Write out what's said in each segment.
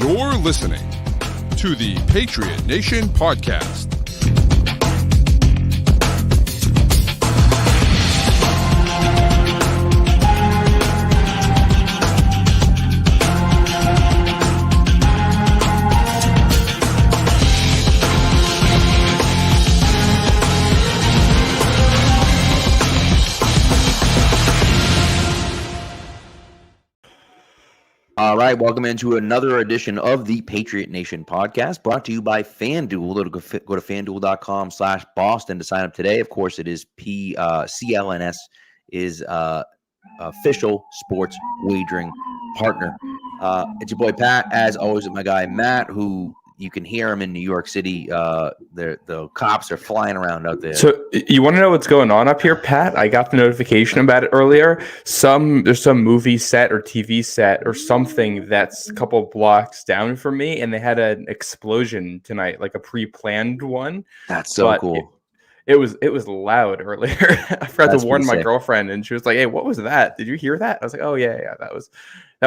You're listening to the Patriot Nation podcast. All right, welcome into another edition of the Patriot Nation podcast, brought to you by FanDuel. Go to FanDuel.com/Boston to sign up today. Of course, it is CLNS is official sports wagering partner. It's your boy Pat, as always, with my guy Matt, who you can hear him in New York City. The cops are flying around out there. So you want to know what's going on up here, Pat? I got the notification about it earlier. There's some movie set or TV set or something that's a couple blocks down from me, and they had an explosion tonight, like a pre-planned one. That's so cool. It was loud earlier. I forgot to warn my girlfriend, and she was like, "Hey, what was that? Did you hear that?" I was like, "Oh yeah, that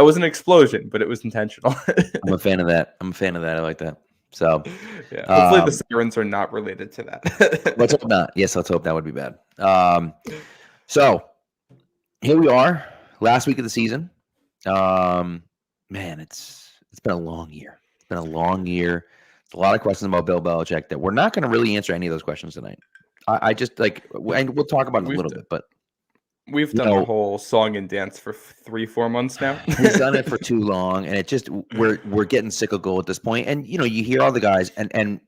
was an explosion, but it was intentional." I'm a fan of that. I like that. So, yeah, hopefully the sirens are not related to that. Let's hope not. Yes, let's hope that would be bad. So here we are, last week of the season. Man, it's been a long year. It's been a long year. A lot of questions about Bill Belichick that we're not going to really answer any of those questions tonight. I just and we'll talk about it a little bit, but we've done a whole song and dance for 3-4 months now. He's done it for too long, and it just we're getting cyclical at this point. And you hear all the guys, and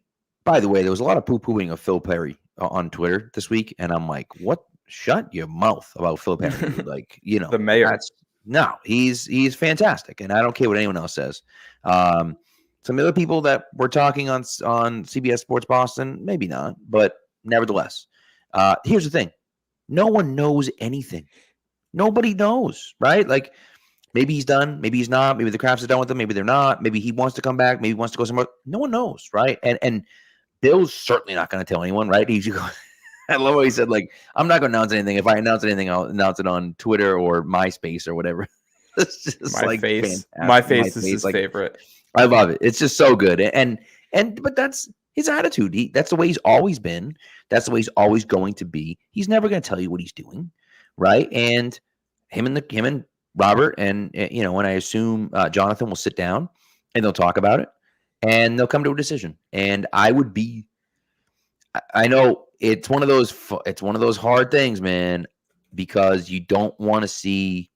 by the way, there was a lot of poo-pooing of Phil Perry on Twitter this week, and I'm like, what? Shut your mouth about Phil Perry. Like, the mayor. No, he's fantastic, and I don't care what anyone else says. Some other people that we're talking on CBS Sports Boston, maybe not, but nevertheless, here's the thing. No one knows anything. Nobody knows, right? Like, maybe he's done, maybe he's not, maybe the Crafts are done with him, maybe they're not, maybe he wants to come back, maybe he wants to go somewhere. No one knows, right? And Bill's certainly not going to tell anyone, right? I love what he said, like, I'm not going to announce anything. If I announce anything, I'll announce it on Twitter or MySpace or whatever. It's just My face is his favorite. I love it. It's just so good. But that's his attitude. That's the way he's always been. That's the way he's always going to be. He's never going to tell you what he's doing, right? And him and Robert and when I assume Jonathan will sit down and they'll talk about it and they'll come to a decision. And I know it's one of those hard things, man, because you don't want to see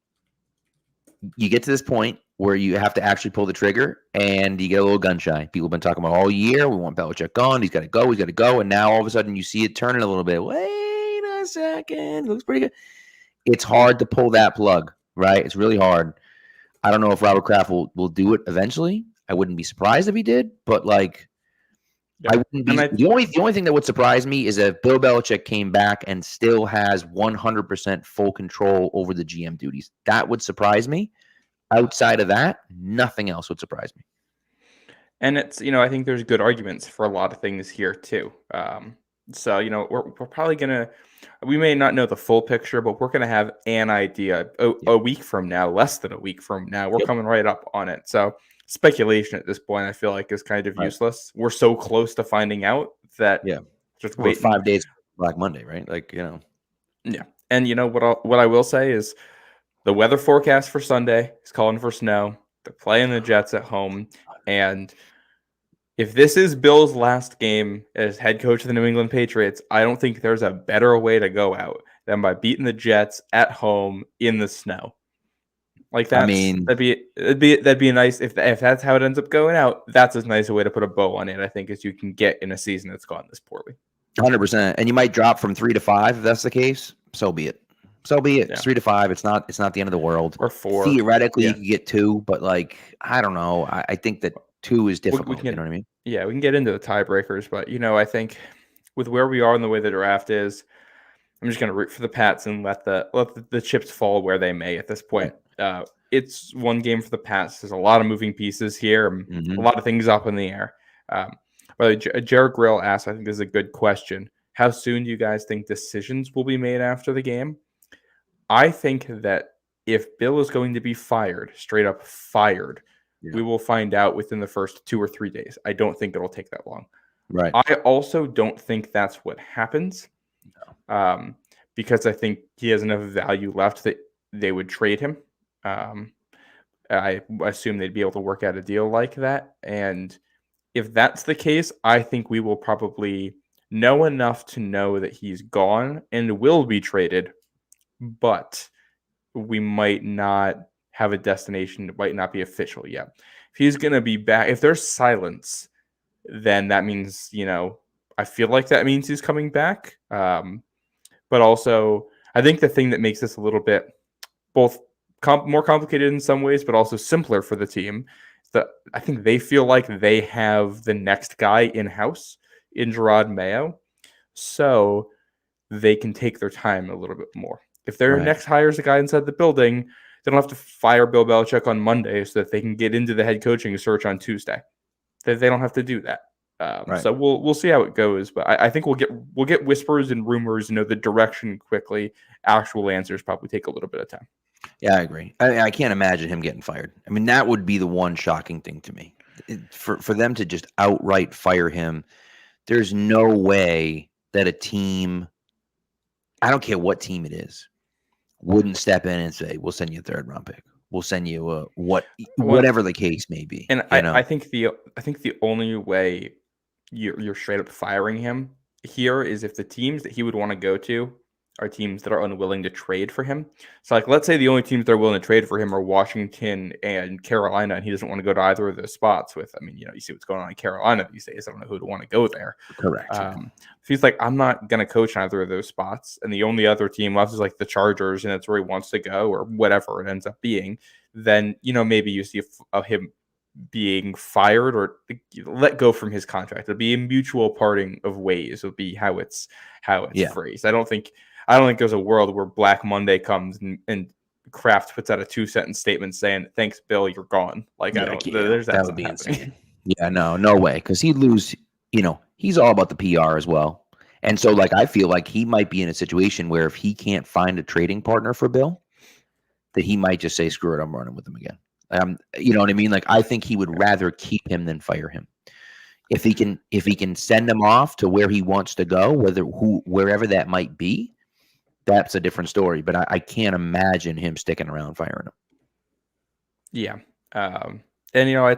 you get to this point where you have to actually pull the trigger and you get a little gun shy. People have been talking about all year. We want Belichick gone. He's got to go. And now all of a sudden you see it turning a little bit. Wait a second. It looks pretty good. It's hard to pull that plug, right? It's really hard. I don't know if Robert Kraft will do it eventually. I wouldn't be surprised if he did, but I wouldn't be. The only thing that would surprise me is if Bill Belichick came back and still has 100% full control over the GM duties. That would surprise me. Outside of that, nothing else would surprise me. And it's, I think there's good arguments for a lot of things here too. So, we're probably we may not know the full picture, but we're going to have an idea a week from now, less than a week from now. We're coming right up on it. So speculation at this point, I feel like, is kind of useless. We're so close to finding out that just wait 5 days Black Monday, right? Yeah. And what I will say is the weather forecast for Sunday is calling for snow. They're playing the Jets at home. And if this is Bill's last game as head coach of the New England Patriots, I don't think there's a better way to go out than by beating the Jets at home in the snow. Like that. That'd be nice if that's how it ends up going out. That's as nice a way to put a bow on it, I think, as you can get in a season that's gone this poorly. 100%. And you might drop from 3 to 5 if that's the case. So be it. Yeah. It's 3 to 5. It's not the end of the world. Or 4. Theoretically, you can get 2, but I don't know. I think that 2 is difficult. You know what I mean? Yeah, we can get into the tiebreakers, but I think with where we are and the way the draft is, I'm just going to root for the Pats and let the chips fall where they may at this point. It's one game for the Pats. There's a lot of moving pieces here, a lot of things up in the air. But Jared Grill asked, I think this is a good question. How soon do you guys think decisions will be made after the game? I think that if Bill is going to be fired, straight up fired, We will find out within the first 2 or 3 days. I don't think it'll take that long. Right. I also don't think that's what happens, because I think he has enough value left that they would trade him. I assume they'd be able to work out a deal like that. And if that's the case, I think we will probably know enough to know that he's gone and will be traded, but we might not have a destination. It might not be official yet. If he's going to be back, if there's silence, then that means, I feel like that means he's coming back. But also, I think the thing that makes this a little bit both more complicated in some ways, but also simpler for the team, is that I think they feel like they have the next guy in-house in Gerard Mayo, so they can take their time a little bit more. If their next hire is a guy inside the building, they don't have to fire Bill Belichick on Monday so that they can get into the head coaching search on Tuesday. They don't have to do that. So we'll see how it goes, but I think we'll get whispers and rumors, the direction quickly. Actual answers probably take a little bit of time. Yeah, I agree. I can't imagine him getting fired. I mean, that would be the one shocking thing to me. For them to just outright fire him, there's no way that a team, I don't care what team it is, wouldn't step in and say, we'll send you a 3rd round pick. We'll send you whatever the case may be. And I think the only way you're straight up firing him here is if the teams that he would want to go to are teams that are unwilling to trade for him. So, like, let's say the only teams that are willing to trade for him are Washington and Carolina, and he doesn't want to go to either of those spots with, you see what's going on in Carolina these days. I don't know who would want to go there. Correct. If he's like, I'm not going to coach either of those spots, and the only other team left is like the Chargers, and that's where he wants to go, or whatever it ends up being, then, maybe you see him being fired or let go from his contract. It'll be a mutual parting of ways. It'll be how it's phrased. I don't think there's a world where Black Monday comes and Kraft puts out a 2-sentence statement saying, "Thanks, Bill, you're gone." Like, that would be insane. Yeah, no way. Because he'd lose, he's all about the PR as well. And so, like, I feel like he might be in a situation where if he can't find a trading partner for Bill, that he might just say, screw it, I'm running with him again. You know what I mean? Like, I think he would rather keep him than fire him. If he can send him off to where he wants to go, wherever that might be, that's a different story. But I can't imagine him sticking around firing him. Yeah. And I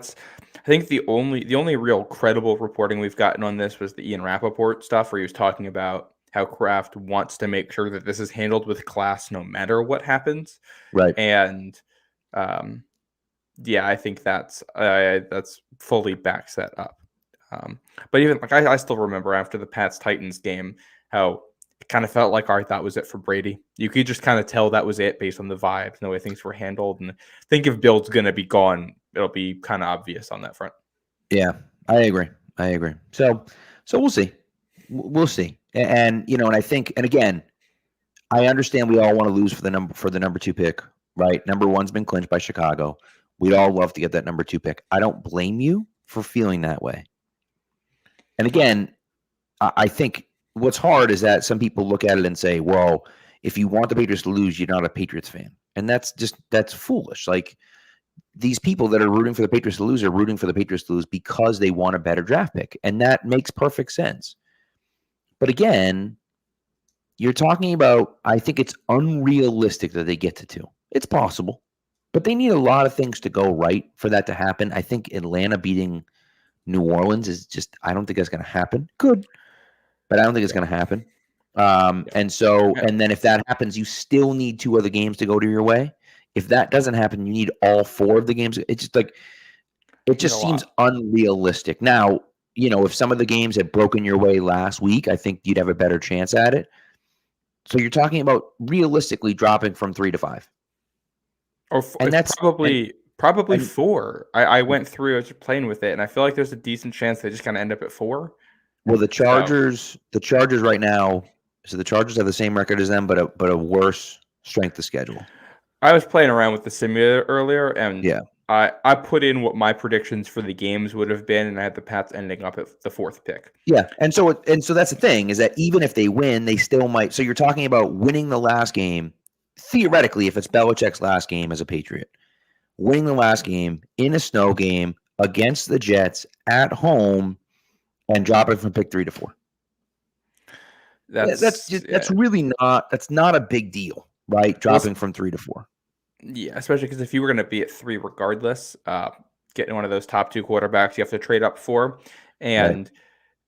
think the only real credible reporting we've gotten on this was the Ian Rappaport stuff, where he was talking about how Kraft wants to make sure that this is handled with class no matter what happens. Right. And I think that's fully backs that up. But even like I still remember after the Pats-Titans game how it kind of felt like, all right, that was it for Brady. You could just kind of tell that was it based on the vibes and the way things were handled. And I think if Bill's going to be gone, it'll be kind of obvious on that front. Yeah, I agree. So we'll see. We'll see. And, and I think, and again, I understand we all want to lose for the number 2 pick, right? Number 1's been clinched by Chicago. We'd all love to get that number 2 pick. I don't blame you for feeling that way. And again, I think what's hard is that some people look at it and say, well, if you want the Patriots to lose, you're not a Patriots fan. And that's foolish. Like, these people that are rooting for the Patriots to lose are rooting for the Patriots to lose because they want a better draft pick. And that makes perfect sense. But again, you're talking about, I think it's unrealistic that they get to 2. It's possible, but they need a lot of things to go right for that to happen. I think Atlanta beating New Orleans is just, I don't think that's going to happen. Good, but I don't think it's going to happen. And then if that happens, you still need 2 other games to go to your way. If that doesn't happen, you need all 4 of the games. It's just like, it just seems unrealistic. Now, if some of the games had broken your way last week, I think you'd have a better chance at it. So you're talking about realistically dropping from 3 to 5. And that's probably 4. I went through, I was playing with it, and I feel like there's a decent chance they just kind of end up at 4. Well, the Chargers right now, so the Chargers have the same record as them, but a worse strength of schedule. I was playing around with the simulator earlier, and I put in what my predictions for the games would have been, and I had the Pats ending up at the 4th pick. Yeah, and so that's the thing, is that even if they win, they still might. So you're talking about winning the last game, theoretically, if it's Belichick's last game as a Patriot, winning the last game in a snow game against the Jets at home and dropping from pick 3 to 4. That's really not a big deal, right? Dropping from 3 to 4. Yeah, especially because if you were going to be at 3 regardless, getting one of those top 2 quarterbacks, you have to trade up for. And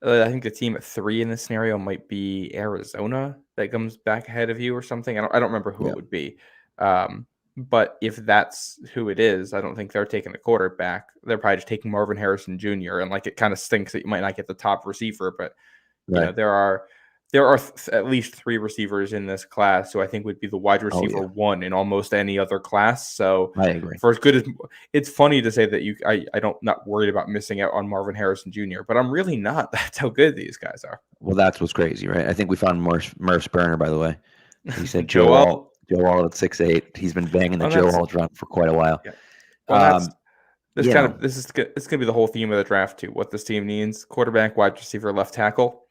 I think the team at 3 in this scenario might be Arizona that comes back ahead of you or something. I don't remember who it would be. But if that's who it is, I don't think they're taking a quarterback. They're probably just taking Marvin Harrison Jr. And like, it kind of stinks that you might not get the top receiver, but you know, there are at least 3 receivers in this class who I think would be the wide receiver 1 in almost any other class. So I agree. For as good as it's funny to say that I don't not worried about missing out on Marvin Harrison Jr., but I'm really not. That's how good these guys are. Well, that's what's crazy, right? I think we found Murph's burner, by the way. He said Joe Alt at 6'8". He's been banging the Joe Alt drum for quite a while. Yeah. Well, it's going to be the whole theme of the draft too. What this team needs: quarterback, wide receiver, left tackle.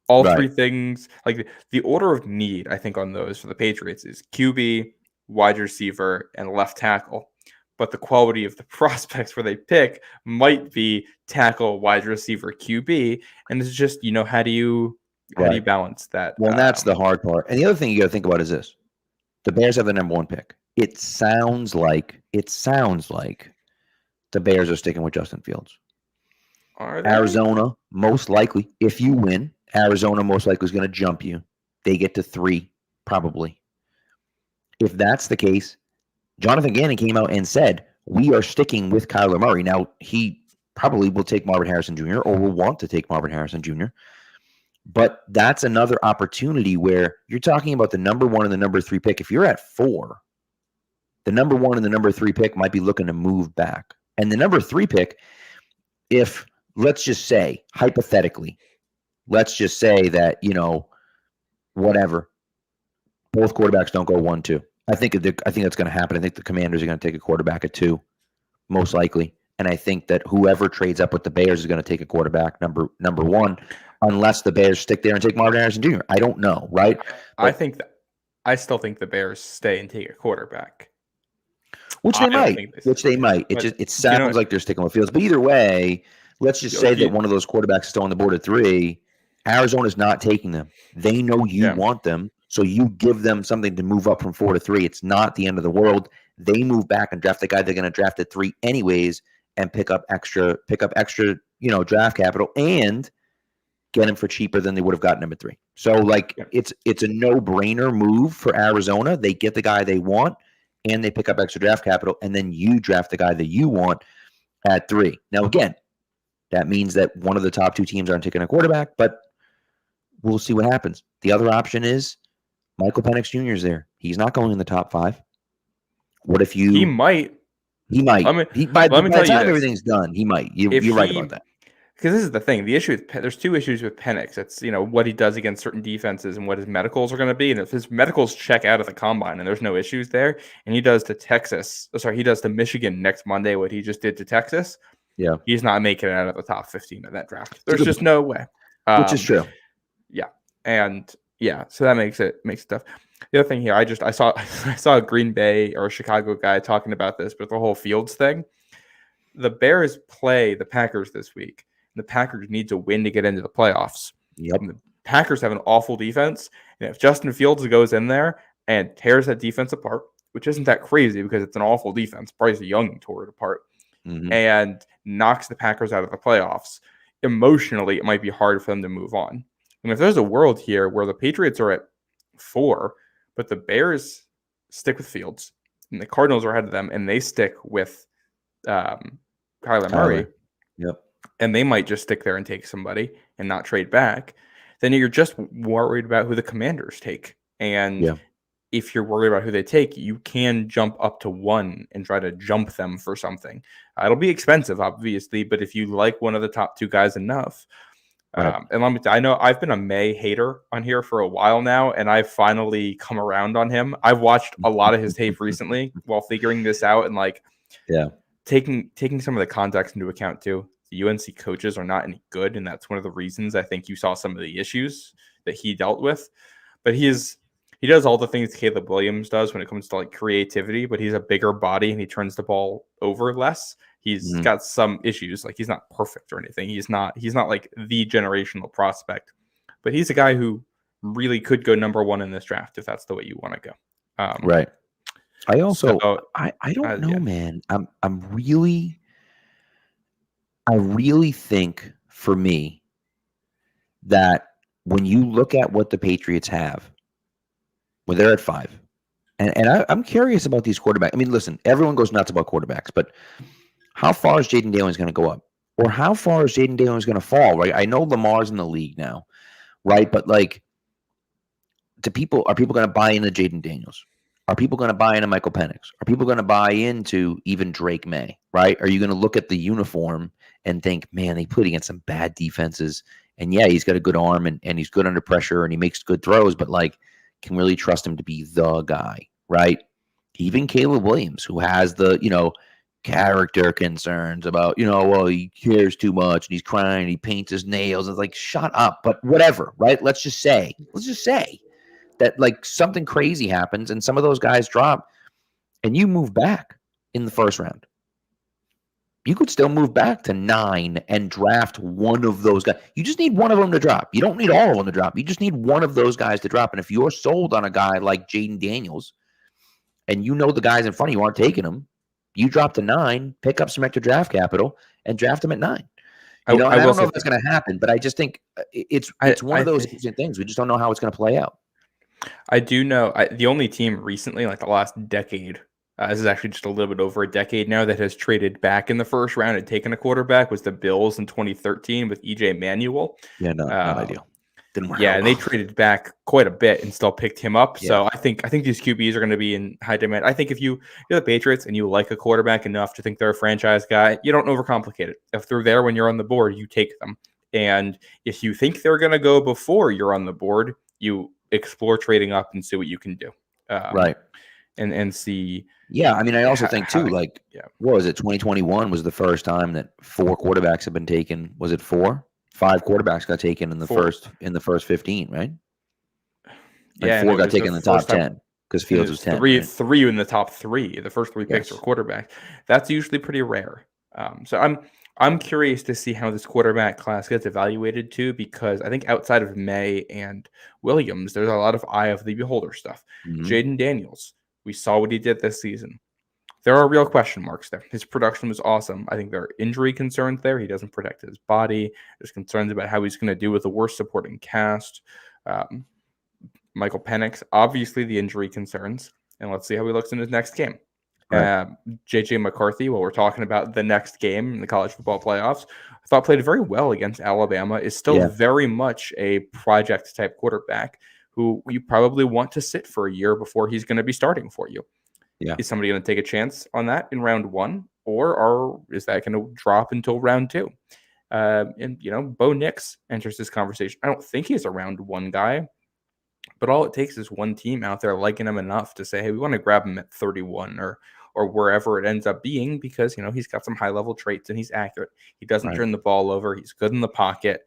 All 3 things, like the order of need, I think on those for the Patriots is QB, wide receiver, and left tackle. But the quality of the prospects where they pick might be tackle, wide receiver, QB, and it's just, how do you balance that? Well, that's the hard part. And the other thing you got to think about is this: the Bears have the number 1 pick. It sounds like the Bears are sticking with Justin Fields. Are they? Arizona, most likely, if you win, Arizona most likely is going to jump you. They get to 3, probably. If that's the case, Jonathan Gannon came out and said, we are sticking with Kyler Murray. Now, he probably will take Marvin Harrison Jr. or will want to take Marvin Harrison Jr. But that's another opportunity where you're talking about the number 1 and the number 3 pick. If you're at 4, the number 1 and the number 3 pick might be looking to move back. And the number 3 pick, if let's just say, hypothetically, let's just say that, whatever, both quarterbacks don't go 1-2. I think that's going to happen. I think the Commanders are going to take a quarterback at 2, most likely. And I think that whoever trades up with the Bears is going to take a quarterback number 1, unless the Bears stick there and take Marvin Harrison Jr. I don't know, right? But I still think the Bears stay and take a quarterback. Which they might. It sounds like they're sticking with Fields. But either way, let's just say that one of those quarterbacks is still on the board at 3. Arizona's not taking them. They know you want them, so you give them something to move up from 4 to 3. It's not the end of the world. They move back and draft the guy they're going to draft at 3 anyways, and pick up extra, draft capital and get him for cheaper than they would have gotten him at 3. So it's a no-brainer move for Arizona. They get the guy they want, and they pick up extra draft capital, and then you draft the guy that you want at 3. Now, again, that means that one of the top 2 teams aren't taking a quarterback, but we'll see what happens. The other option is Michael Penix Jr. is there. He's not going in the top 5. What if you? He might. By the time everything's done, he might. You're right about that. Because this is the thing. The issue there's 2 issues with Penix. It's what he does against certain defenses and what his medicals are going to be. And if his medicals check out at the combine and there's no issues there, and he does to Michigan next Monday what he just did to Texas. Yeah, he's not making it out of the top 15 of that draft. There's just no way. Which is true. Yeah, and so that makes it tough. The other thing here, I saw a Green Bay or a Chicago guy talking about this, but the whole Fields thing. The Bears play the Packers this week. The Packers need to win to get into the playoffs. Yep. And the Packers have an awful defense, and if Justin Fields goes in there and tears that defense apart, which isn't that crazy because it's an awful defense, Bryce Young tore it apart. And knocks the Packers out of the playoffs, emotionally, it might be hard for them to move on. And if there's a world here where the Patriots are at 4, but the Bears stick with Fields, and the Cardinals are ahead of them, and they stick with Kyler Murray, and they might just stick there and take somebody and not trade back, then you're just worried about who the Commanders take. And if you're worried about who they take, you can jump up to 1 and try to jump them for something. It'll be expensive, obviously, but if you like one of the top 2 guys enough, and let me I know I've been a May hater on here for a while now, and I've finally come around on him. I've watched a lot of his tape recently while figuring this out, and taking some of the context into account too. The UNC coaches are not any good, and that's one of the reasons I think you saw some of the issues that he dealt with. But he's he does all the things Caleb Williams does when it comes to like creativity, but he's a bigger body and he turns the ball over less. He's got some issues. Like, he's not perfect or anything. He's not like the generational prospect, but he's a guy who really could go number one in this draft if that's the way you want to go. Right. I also, I don't know, man. I really think for me that when you look at what the Patriots have, when they're at 5, and I'm curious about these quarterbacks. I mean, listen, everyone goes nuts about quarterbacks, but how far is Jaden Daniels going to go up? Or how far is Jaden Daniels going to fall, right? I know Lamar's in the league now, right? But like, are people going to buy into Jaden Daniels? Are people going to buy into Michael Penix? Are people going to buy into even Drake May, right? Are you going to look at the uniform and think, man, they played against some bad defenses, and yeah, he's got a good arm and he's good under pressure and he makes good throws, but like, can really trust him to be the guy, right? Even Caleb Williams, who has the, character concerns about, well, he cares too much and he's crying, he paints his nails. It's like, shut up, but whatever, right? Let's just say that like something crazy happens and some of those guys drop and you move back in the first round. You could still move back to 9 and draft one of those guys. You just need one of them to drop. You don't need all of them to drop. You just need one of those guys to drop. And if you're sold on a guy like Jaden Daniels and the guys in front of you aren't taking him, you drop to 9, pick up some extra draft capital, and draft him at 9. I don't know if that's going to happen, but I just think it's one of those interesting things. We just don't know how it's going to play out. I do know the only team recently, like the last decade, this is actually just a little bit over a decade now, that has traded back in the first round and taken a quarterback was the Bills in 2013 with EJ Manuel. Yeah, not ideal. Didn't work out. And they traded back quite a bit and still picked him up. Yeah. So I think these QBs are going to be in high demand. I think if you're the Patriots and you like a quarterback enough to think they're a franchise guy, you don't overcomplicate it. If they're there when you're on the board, you take them. And if you think they're going to go before you're on the board, you explore trading up and see what you can do. Right. And see. Yeah, I mean, I also think too, what was it? 2021 was the first time that 4 quarterbacks have been taken. Was it 4? 5 quarterbacks got taken in the first 15, right? And 4 got taken in the top 10 because Fields was 10. Three in the top 3. The first 3 picks were quarterback. That's usually pretty rare. So I'm curious to see how this quarterback class gets evaluated too, because I think outside of May and Williams, there's a lot of eye of the beholder stuff. Mm-hmm. Jaden Daniels, we saw what he did this season. There are real question marks there. His production was awesome. I think there are injury concerns there. He doesn't protect his body. There's concerns about how he's going to do with the worst supporting cast. Michael Penix, obviously the injury concerns. And let's see how he looks in his next game. Right. JJ McCarthy, while we're talking about the next game in the college football playoffs, I thought played very well against Alabama, is still very much a project type quarterback who you probably want to sit for a year before he's going to be starting for you. Yeah. Is somebody going to take a chance on that in round 1, or is that going to drop until round 2? And Bo Nix enters this conversation. I don't think he's a round 1 guy, but all it takes is one team out there liking him enough to say, hey, we want to grab him at 31 or wherever it ends up being, because he's got some high level traits and he's accurate. He doesn't turn the ball over. He's good in the pocket,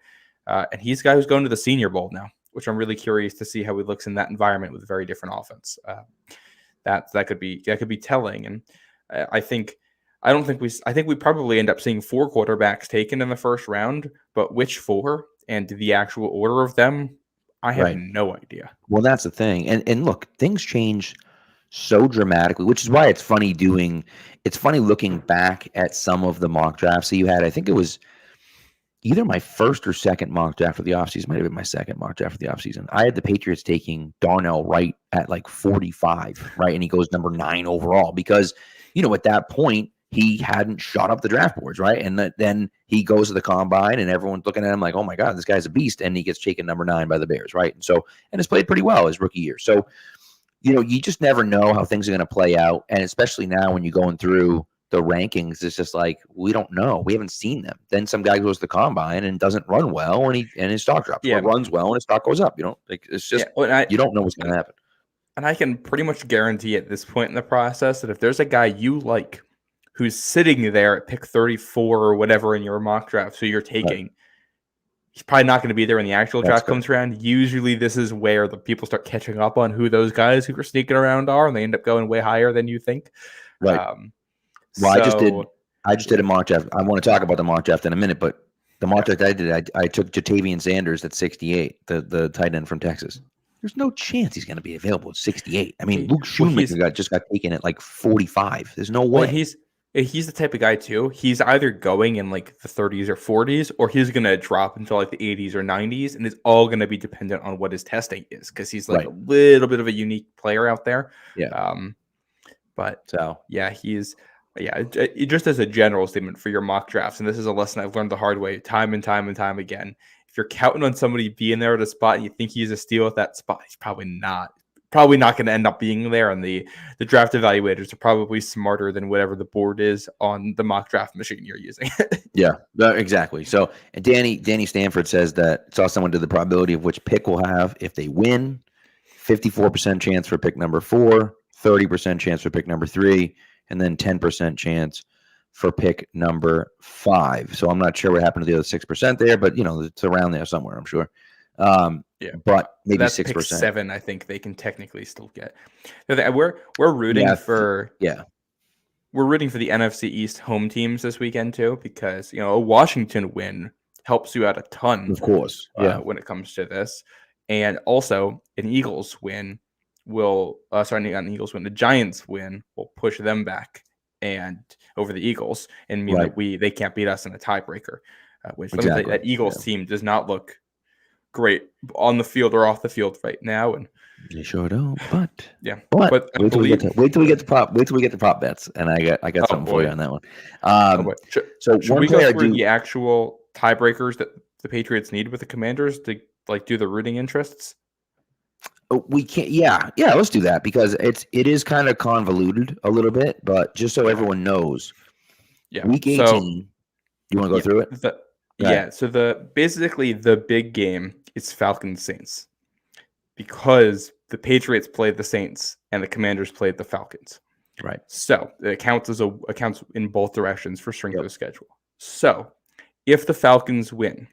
and he's a guy who's going to the Senior Bowl now, which I'm really curious to see how he looks in that environment with a very different offense. That could be telling, and I think we probably end up seeing 4 quarterbacks taken in the first round, but which 4 and the actual order of them, I have no idea. Well, that's the thing, and look, things change so dramatically, which is why it's funny looking back at some of the mock drafts that you had. I think it was either my first or second mock draft of the offseason. Might have been my second mock draft of the offseason. I had the Patriots taking Darnell Wright at like 45, right? And he goes number 9 overall because, at that point, he hadn't shot up the draft boards, right? And then he goes to the combine and everyone's looking at him like, oh my God, this guy's a beast. And he gets taken number 9 by the Bears, right? And has played pretty well his rookie year. So, you just never know how things are going to play out. And especially now when you're going through the rankings, it's just like, we don't know. We haven't seen them. Then some guy goes to the combine and doesn't run well and his stock drops. Or runs well and his stock goes up. It's just, you don't know what's going to happen. And I can pretty much guarantee at this point in the process that if there's a guy you like who's sitting there at pick 34 or whatever in your mock draft, so you're taking, He's probably not going to be there when the actual draft fair. comes around. Usually this is where the people start catching up on who those guys who are sneaking around are, and they end up going way higher than you think. Right. Well, I just did a mock draft. I want to talk about the mock draft in a minute, but the mock draft I did, I took Jatavian Sanders at 68, the tight end from Texas. There's no chance he's going to be available at 68. I mean, Luke Schoonmaker just got taken at like 45. There's no way. Well, he's the type of guy too. He's either going in like the 30s or 40s, or he's going to drop into like the 80s or 90s, and it's all going to be dependent on what his testing is, because he's like a little bit of a unique player out there. Yeah. But yeah, just as a general statement for your mock drafts, and this is a lesson I've learned the hard way time and time again. If you're counting on somebody being there at a spot and you think he's a steal at that spot, he's probably not going to end up being there. And the draft evaluators are probably smarter than whatever the board is on the mock draft machine you're using. Yeah, exactly. So, and Danny Stanford says that saw someone do the probability of which pick will have if they win. 54% chance for pick number 4, 30% chance for pick number 3, and then 10% chance for pick number 5. So I'm not sure what happened to the other 6% there, but it's around there somewhere, I'm sure. But maybe that's 6%. Pick 7, I think they can technically still get. We're rooting for we're rooting for the NFC East home teams this weekend too, because a Washington win helps you out a ton, of course, when it comes to this, and also an Eagles win will not an Eagles win, the Giants win will push them back and over the Eagles, and mean that they can't beat us in a tiebreaker, which that Eagles team does not look great on the field or off the field right now, and they sure don't. But but wait till we get to prop bets, and I got something for you on that one. Should we go through the actual tiebreakers that the Patriots need with the Commanders to do the rooting interests? We can't. Yeah. Let's do that, because it is kind of convoluted a little bit, but just so everyone knows. Yeah. Week 18. So, you want to go through it? So basically the big game is Falcons Saints, because the Patriots played the Saints and the Commanders played the Falcons. Right. So it counts in both directions for strength of the schedule. So if the Falcons win,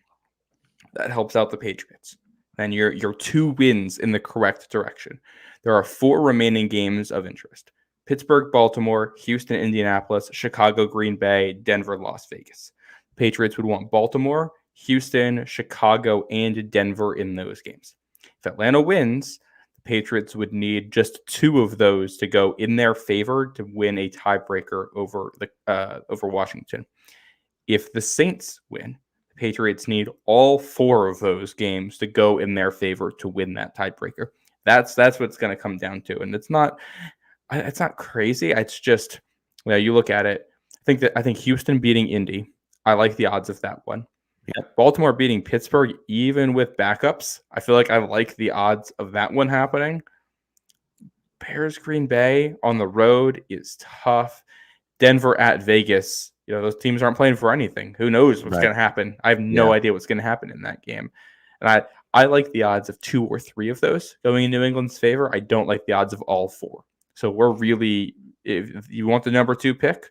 that helps out the Patriots. Then you're 2 wins in the correct direction. There are 4 remaining games of interest: Pittsburgh, Baltimore, Houston, Indianapolis, Chicago, Green Bay, Denver, Las Vegas. Patriots would want Baltimore, Houston, Chicago, and Denver in those games. If Atlanta wins, the Patriots would need just 2 of those to go in their favor to win a tiebreaker over Washington. If the Saints win, Patriots need all 4 of those games to go in their favor to win that tiebreaker. That's what it's going to come down to, and it's not crazy. It's just, you look at it. I think Houston beating Indy, I like the odds of that one. Yep. Baltimore beating Pittsburgh, even with backups, I feel like I like the odds of that one happening. Bears Green Bay on the road is tough. Denver at Vegas. Those teams aren't playing for anything. Who knows what's going to happen? I have no idea what's going to happen in that game. And I like the odds of 2 or 3 of those going in New England's favor. I don't like the odds of all 4. So we're really, if you want the number 2 pick,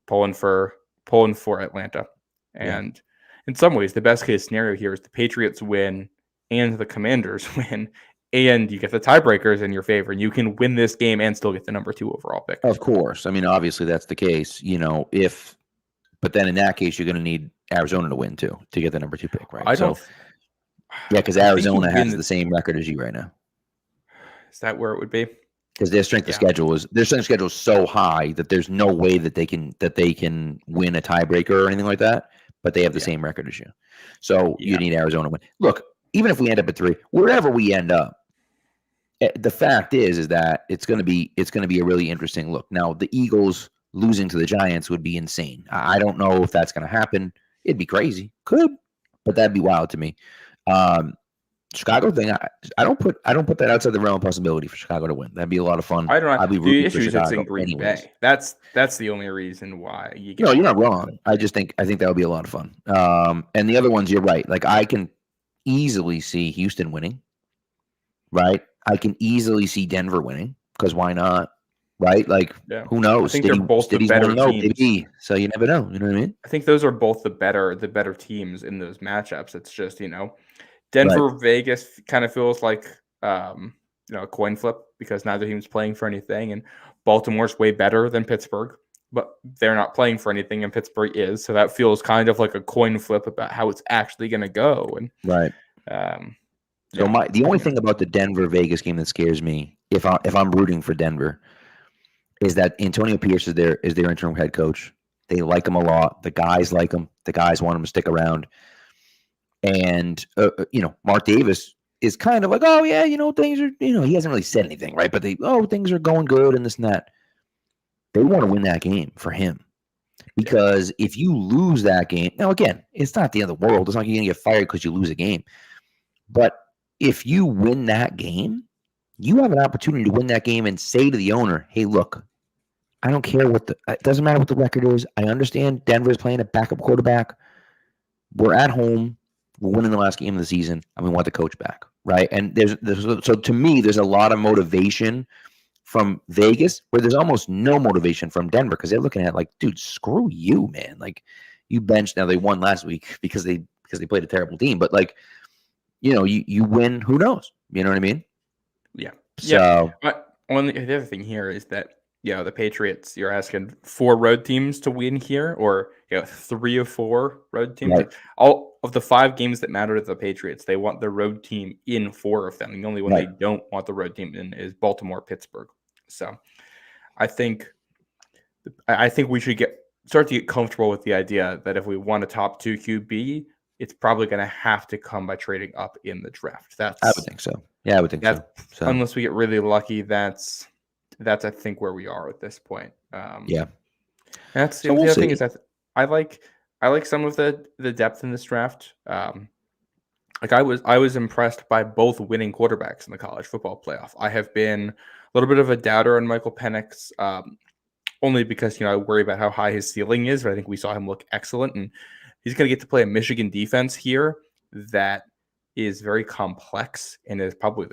pulling for Atlanta. And in some ways, the best case scenario here is the Patriots win and the Commanders win, and you get the tiebreakers in your favor, and you can win this game and still get the number 2 overall pick. Of course. I mean, obviously that's the case, but then in that case, you're going to need Arizona to win too, to get the number 2 pick, right? Because Arizona has the same record as you right now. Is that where it would be? Because their strength of schedule is so high that there's no way that they can win a tiebreaker or anything like that, but they have the same record as you. So you need Arizona to win. Look, even if we end up at 3, wherever we end up, the fact is that it's going to be a really interesting look. Now, the Eagles losing to the Giants would be insane. I don't know if that's going to happen. It'd be crazy. Could, but that'd be wild to me. Chicago thing, I don't put that outside the realm of possibility for Chicago to win. That'd be a lot of fun. I don't know. I'd be the issue is it's in Green Bay. That's the only reason why you get. No, you're not wrong. I think that would be a lot of fun. And the other ones, you're right. Like, I can easily see Houston winning. Right? I can easily see Denver winning, because why not? right? Like, Yeah. who knows? I think they're both the better teams. Baby. So you never know. You know what I mean? I think those are both the better teams in those matchups. It's just, Denver, Right. Vegas kind of feels like a coin flip because neither team's playing for anything, and Baltimore's way better than Pittsburgh, but they're not playing for anything, and Pittsburgh is. So that feels kind of like a coin flip about how it's actually going to go. And Right. So the only thing about the Denver Vegas game that scares me, if I'm rooting for Denver, is that Antonio Pierce is their interim head coach. They like him a lot. The guys like him. The guys want him to stick around. And Mark Davis is kind of like, oh yeah, things are, he hasn't really said anything, right? But things are going good and this and that. They want to win that game for him. Because if you lose that game, now again, it's not the end of the world. It's not like you're going to get fired because you lose a game. But if you win that game, you have an opportunity to win that game and say to the owner, hey, look, I don't care it doesn't matter what the record is. I understand Denver's playing a backup quarterback. We're at home. We're winning the last game of the season, and we want the coach back, right? And so to me, there's a lot of motivation from Vegas where there's almost no motivation from Denver because they're looking at it like, dude, screw you, man. Like, you benched. Now they won last week because they played a terrible team, but like, you win. Who knows? You know what I mean? Yeah. So, But the other thing here is that the Patriots. You're asking 4 road teams to win here, or 3 of 4 road teams. right. All of the 5 games that matter to the Patriots, they want the road team in 4 of them. The only one they don't want the road team in is Baltimore, Pittsburgh. So, I think we should start to get comfortable with the idea that if we want a top 2 QB, it's probably going to have to come by trading up in the draft. I would think so. Yeah, I would think so. Unless we get really lucky, that's I think where we are at this point. Yeah. That's the other thing is that I like some of the depth in this draft. Like I was impressed by both winning quarterbacks in the college football playoff. I have been a little bit of a doubter on Michael Penix, only because I worry about how high his ceiling is. But I think we saw him look excellent, and he's going to get to play a Michigan defense here that is very complex and is probably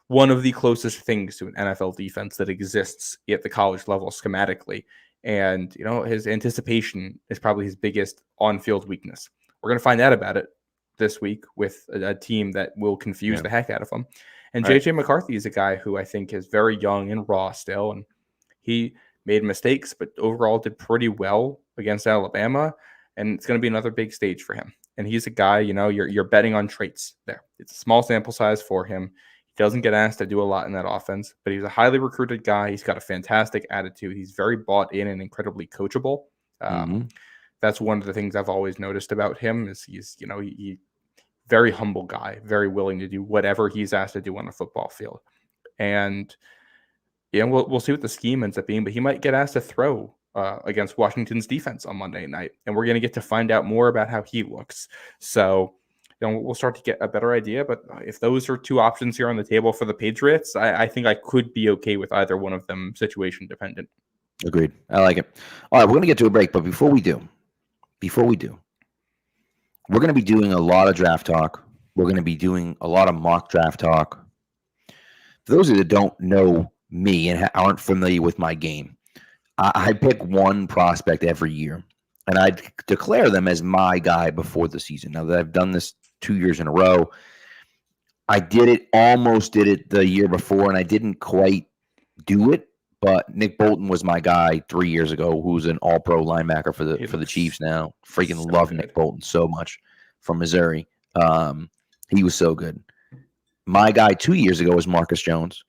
one of the closest things to an NFL defense that exists at the college level schematically. And, his anticipation is probably his biggest on-field weakness. We're going to find out about it this week with a team that will confuse the heck out of him. And J.J. McCarthy is a guy who I think is very young and raw still, and he made mistakes, but overall did pretty well against Alabama, and it's going to be another big stage for him. And he's a guy, you're betting on traits there. It's a small sample size for him. He doesn't get asked to do a lot in that offense, but he's a highly recruited guy. He's got a fantastic attitude. He's very bought in and incredibly coachable. That's one of the things I've always noticed about him is he's very humble guy, very willing to do whatever he's asked to do on the football field. And we'll see what the scheme ends up being, but he might get asked to throw against Washington's defense on Monday night, and we're going to get to find out more about how he looks. So, we'll start to get a better idea. But if those are 2 options here on the table for the Patriots, I think I could be okay with either one of them, situation dependent. Agreed. I like it. All right, we're going to get to a break, but before we do, we're going to be doing a lot of draft talk. We're going to be doing a lot of mock draft talk. For those of you that don't know me and aren't familiar with my game, I pick one prospect every year, and I declare them as my guy before the season. Now that I've done this 2 years in a row, I almost did it the year before, and I didn't quite do it. But Nick Bolton was my guy 3 years ago, who's an all-pro linebacker for the Chiefs now. Freaking love Nick Bolton so much from Missouri. He was so good. My guy 2 years ago was Marcus Jones,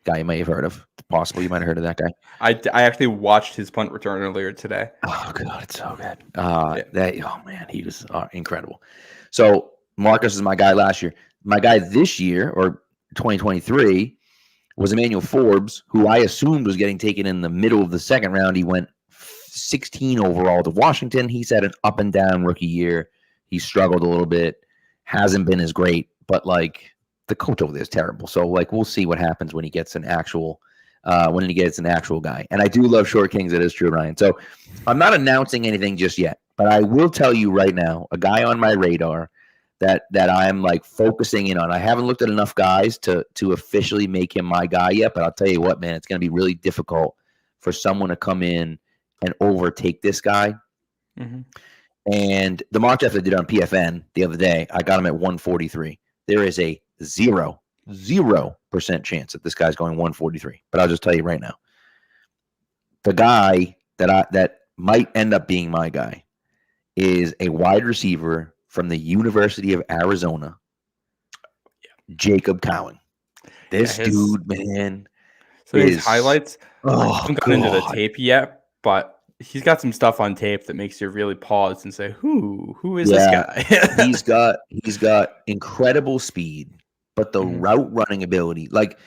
guy you may have heard of. Possibly you might have heard of that guy. I actually watched his punt return earlier today. Oh, God, it's so good. Oh, man, he was incredible. So Marcus is my guy last year. My guy this year, or 2023, was Emmanuel Forbes, who I assumed was getting taken in the middle of the second round. He went 16 overall to Washington. He's had an up and down rookie year. He struggled a little bit. Hasn't been as great, but like the coach over there is terrible. So like we'll see what happens when he gets an actual guy. And I do love short kings. It is true, Ryan. So I'm not announcing anything just yet, but I will tell you right now, a guy on my radar that I'm like focusing in on. I haven't looked at enough guys to officially make him my guy yet, but I'll tell you what, man, it's going to be really difficult for someone to come in and overtake this guy. Mm-hmm. And the mock draft I did on PFN the other day, I got him at 143. There is a 0% chance that this guy's going 143. But I'll just tell you right now, the guy that might end up being my guy is a wide receiver from the University of Arizona, Jacob Cowing. This dude, man. So his highlights, I haven't gotten into the tape yet, but he's got some stuff on tape that makes you really pause and say, who is this guy? he's got incredible speed, but the route running ability, like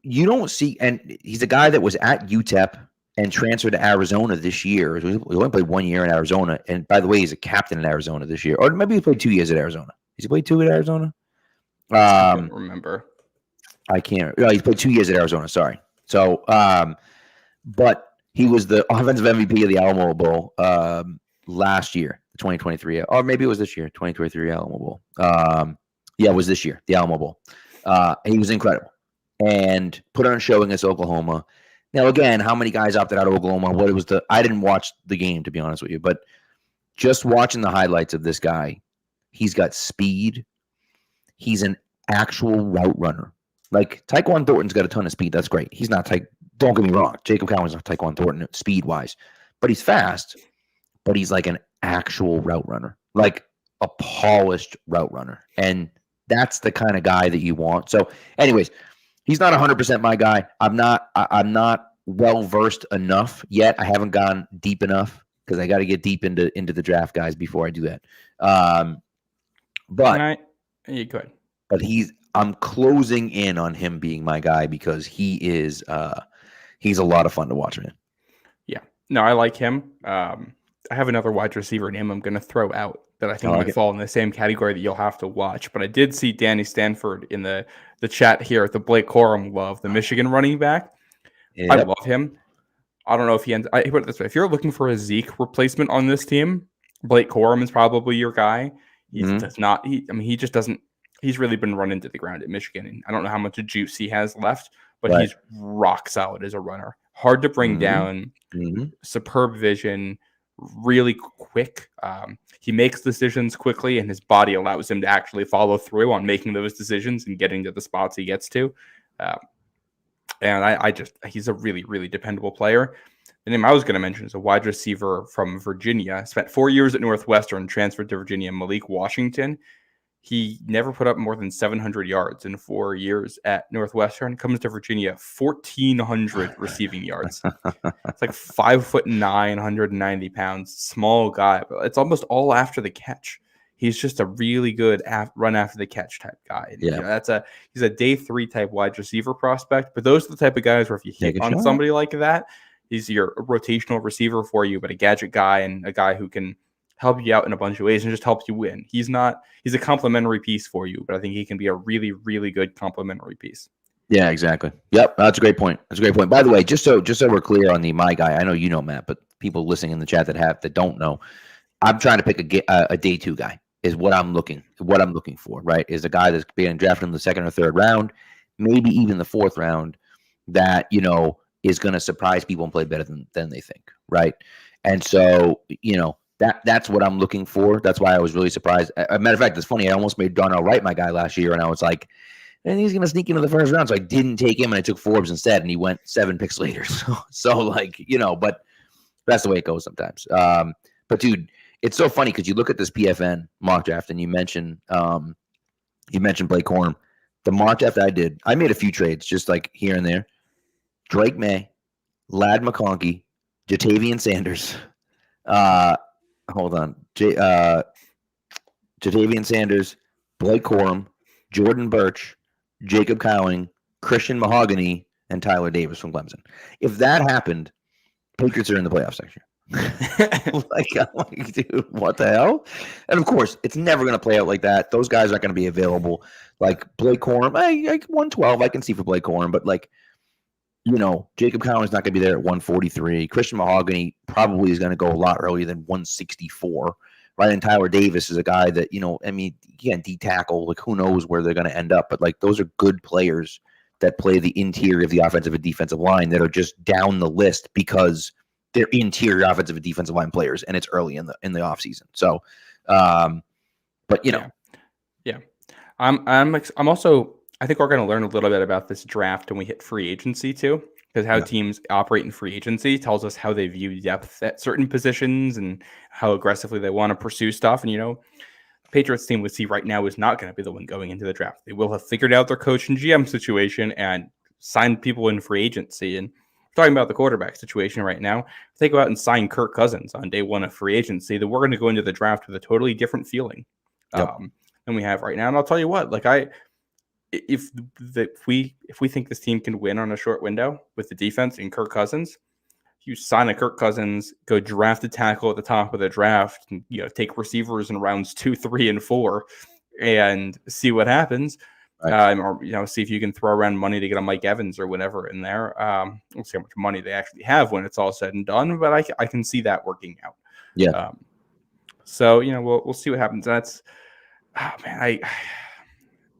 you don't see, and he's a guy that was at UTEP and transferred to Arizona this year. He only played 1 year in Arizona. And by the way, he's a captain in Arizona this year. Or maybe he played 2 years at Arizona. Has he played 2 at Arizona? I don't remember. I can't. No, he's played 2 years at Arizona. Sorry. So, but he was the offensive MVP of the Alamo Bowl last year, the 2023. Or maybe it was this year, 2023 Alamo Bowl. Yeah, it was this year, the Alamo Bowl. He was incredible and put on a show against Oklahoma. Now, again, how many guys opted out of Oklahoma? I didn't watch the game, to be honest with you, but just watching the highlights of this guy, he's got speed. He's an actual route runner. Like, Tyquan Thornton's got a ton of speed. That's great. He's not don't get me wrong. Jacob Cowing's not Tyquan Thornton speed-wise, but he's fast, but he's like an actual route runner, like a polished route runner. And that's the kind of guy that you want. So, anyways, he's not 100% my guy. I'm not well-versed enough yet. I haven't gone deep enough because I got to get deep into the draft guys before I do that. But you could. But I'm closing in on him being my guy because he's a lot of fun to watch, man. Yeah. No, I like him. I have another wide receiver name I'm going to throw out that I think might fall in the same category that you'll have to watch. But I did see Danny Stanford in the chat here at the Blake Corum love, the Michigan running back. Yep. I love him. I don't know if he ends. I put it this way: if you're looking for a Zeke replacement on this team, Blake Corum is probably your guy. He does not. He just doesn't. He's really been run into the ground at Michigan, and I don't know how much juice he has left, but he's rock solid as a runner. Hard to bring down. Superb vision. Really quick. He makes decisions quickly, and his body allows him to actually follow through on making those decisions and getting to the spots he gets to. And he's a really, really dependable player. The name I was going to mention is a wide receiver from Virginia. Spent 4 years at Northwestern, transferred to Virginia, Malik Washington. He never put up more than 700 yards in 4 years at Northwestern. Comes to Virginia, 1,400 receiving yards. It's like 5'9", 190 pounds, small guy, but it's almost all after the catch. He's just a really good run after the catch type guy. And, he's a day 3 type wide receiver prospect. But those are the type of guys where if you hit on somebody like that, he's your rotational receiver for you, but a gadget guy and a guy who can help you out in a bunch of ways and just helps you win. He's a complimentary piece for you, but I think he can be a really, really good complimentary piece. Yeah, exactly. Yep, that's a great point. By the way, just so we're clear on the my guy, I know you know Matt, but people listening in the chat that don't know, I'm trying to pick a day 2 guy. Is what I'm looking for, right? Is a guy that's being drafted in the 2nd or 3rd round, maybe even the 4th round, that is going to surprise people and play better than they think, right? And so that's what I'm looking for. That's why I was really surprised. As a matter of fact, it's funny. I almost made Darnell Wright my guy last year, and I was like, and he's going to sneak into the 1st round, so I didn't take him, and I took Forbes instead, and he went 7 picks later. So but that's the way it goes sometimes. But dude. It's so funny because you look at this PFN mock draft and you mentioned Blake Corum. The mock draft I did, I made a few trades just like here and there. Drake May, Ladd McConkey, Jatavian Sanders. Jatavian Sanders, Blake Corum, Jordan Birch, Jacob Cowing, Christian Mahogany, and Tyler Davis from Clemson. If that happened, Patriots are in the playoffs next year. I'm like, dude, what the hell? And of course, it's never going to play out like that. Those guys aren't going to be available. Like Blake Corum, 112, I can see for Blake Corum, but Jacob Cowing's not going to be there at 143. Christian Mahogany probably is going to go a lot earlier than 164, right? And Tyler Davis is a guy that, I mean, again, D-tackle, like who knows where they're going to end up, but like those are good players that play the interior of the offensive and defensive line that are just down the list because they're interior offensive and defensive line players, and it's early in the offseason. So, but yeah. I'm also, I think we're going to learn a little bit about this draft when we hit free agency too, because how teams operate in free agency tells us how they view depth at certain positions and how aggressively they want to pursue stuff. And, the Patriots team we see right now is not going to be the one going into the draft. They will have figured out their coach and GM situation and signed people in free agency. And talking about the quarterback situation right now, if they go out and sign Kirk Cousins on day one of free agency, then we're going to go into the draft with a totally different feeling than we have right now. And I'll tell you what, like if we think this team can win on a short window with the defense and Kirk Cousins, you sign a Kirk Cousins, go draft a tackle at the top of the draft, and, take receivers in rounds 2, 3, and 4, and see what happens. Right. Or see if you can throw around money to get a Mike Evans or whatever in there. We'll see how much money they actually have when it's all said and done, but I can see that working out. Yeah. So we'll see what happens. That's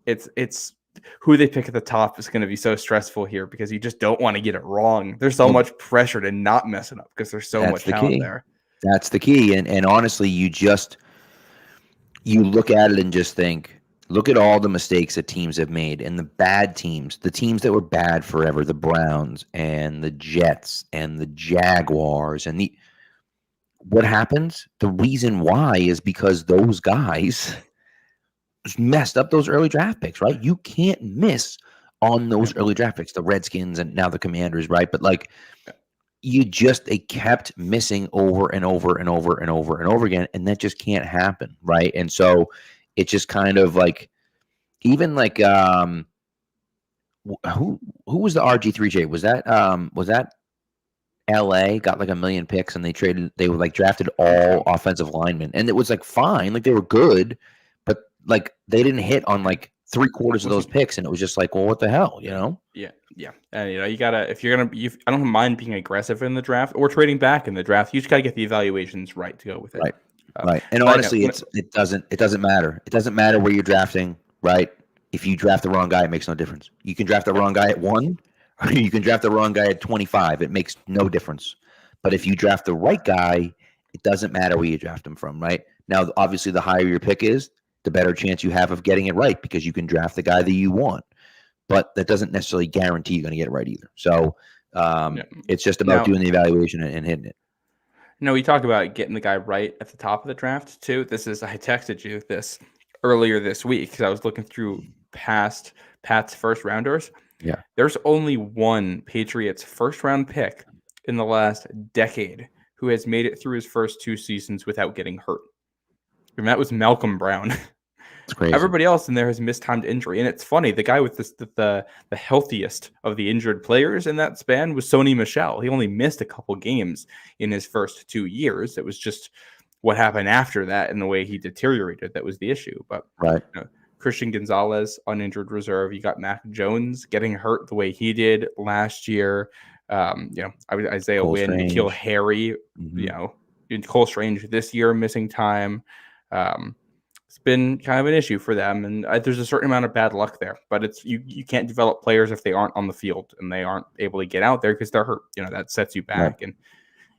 it's who they pick at the top is going to be so stressful here because you just don't want to get it wrong. There's so much pressure to not mess it up because there's so much talent there. That's the key. And honestly, you look at it and just think, look at all the mistakes that teams have made and the bad teams, the teams that were bad forever, the Browns and the Jets and the Jaguars and what happens? The reason why is because those guys messed up those early draft picks, right? You can't miss on those early draft picks, the Redskins and now the Commanders, right? But like they kept missing over and over and over and over and over again, and that just can't happen, right? And so it's just kind of like, even like who was the RG3J? Was that LA got like 1 million picks and they were like drafted all offensive linemen, and it was like fine, like they were good, but like they didn't hit on like 3/4 of those picks, and it was just like, well, what the hell, Yeah. And you gotta, if you're gonna, I don't mind being aggressive in the draft or trading back in the draft. You just gotta get the evaluations right to go with it. Right. And honestly, it doesn't matter. It doesn't matter where you're drafting, right? If you draft the wrong guy, it makes no difference. You can draft the wrong guy at 1, or you can draft the wrong guy at 25. It makes no difference. But if you draft the right guy, it doesn't matter where you draft him from, right? Now, obviously, the higher your pick is, the better chance you have of getting it right because you can draft the guy that you want. But that doesn't necessarily guarantee you're going to get it right either. So it's just about doing the evaluation and hitting it. No, we talked about getting the guy right at the top of the draft too. I texted you this earlier this week because I was looking through past Pat's first rounders. Yeah. There's only one Patriots first round pick in the last decade who has made it through his first 2 seasons without getting hurt. And that was Malcolm Brown. It's crazy. Everybody else in there has mistimed injury. And it's funny, the guy with the healthiest of the injured players in that span was Sony Michel. He only missed a couple games in his first 2 years. It was just what happened after that and the way he deteriorated that was the issue. But Christian Gonzalez on injured reserve. You got Mac Jones getting hurt the way he did last year. Isaiah Wynn, N'Keal Harry, Cole Strange this year missing time. It's been kind of an issue for them, and there's a certain amount of bad luck there. But it's you can't develop players if they aren't on the field and they aren't able to get out there because they're hurt. That sets you back. Right. And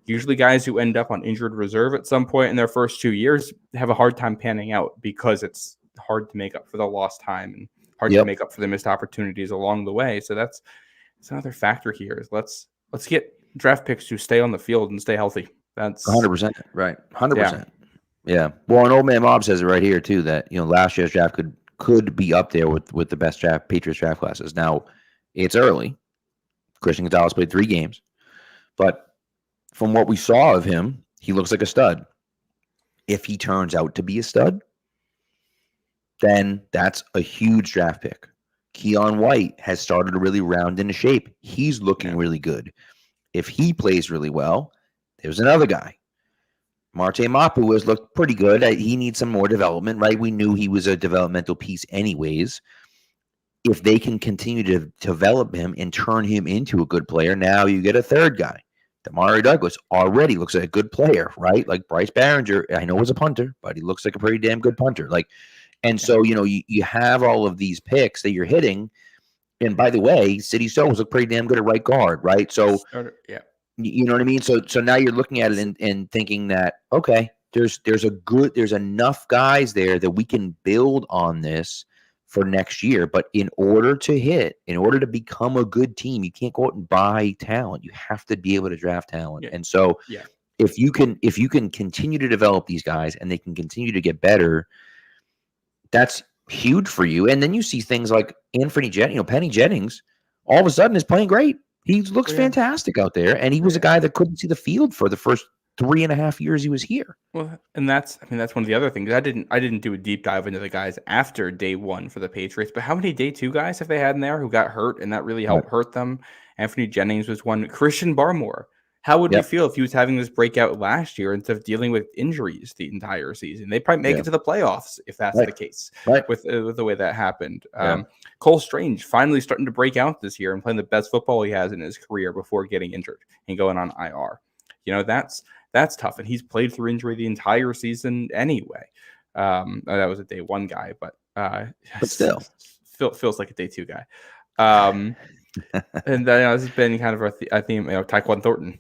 usually, guys who end up on injured reserve at some point in their first 2 years have a hard time panning out because it's hard to make up for the lost time and hard to make up for the missed opportunities along the way. So that's another factor here. Is let's get draft picks who stay on the field and stay healthy. That's 100%. Right. 100%. Yeah. Well, and Old Man Mob says it right here too that last year's draft could be up there with the best Patriots draft classes. Now, it's early. Christian Gonzalez played 3 games, but from what we saw of him, he looks like a stud. If he turns out to be a stud, then that's a huge draft pick. Keon White has started to really round into shape. He's looking really good. If he plays really well, there's another guy. Marte Mapu has looked pretty good. He needs some more development, right? We knew he was a developmental piece anyways. If they can continue to develop him and turn him into a good player, now you get a third guy. Demario Douglas already looks like a good player, right? Like Bryce Behringer, I know was a punter, but he looks like a pretty damn good punter. Like, and so, you have all of these picks that you're hitting. And by the way, City Stones look pretty damn good at right guard, right? So, you know what I mean? So now you're looking at it and thinking that, okay, there's enough guys there that we can build on this for next year. But in order to become a good team, you can't go out and buy talent. You have to be able to draft talent. And so if you can continue to develop these guys and they can continue to get better, that's huge for you. And then you see things like Penny Jennings all of a sudden is playing great. He looks fantastic out there. And he was a guy that couldn't see the field for the first 3.5 years he was here. Well, and that's one of the other things. I didn't do a deep dive into the guys after day one for the Patriots, but how many day two guys have they had in there who got hurt and that really helped hurt them? Anthony Jennings was one. Christian Barmore. How would we feel if he was having this breakout last year instead of dealing with injuries the entire season? They probably make it to the playoffs if that's the case with the way that happened. Cole Strange finally starting to break out this year and playing the best football he has in his career before getting injured and going on IR. That's tough. And he's played through injury the entire season anyway. That was a day one guy, but still feels like a day two guy. And then this has been kind of a theme, Tyquan Thornton,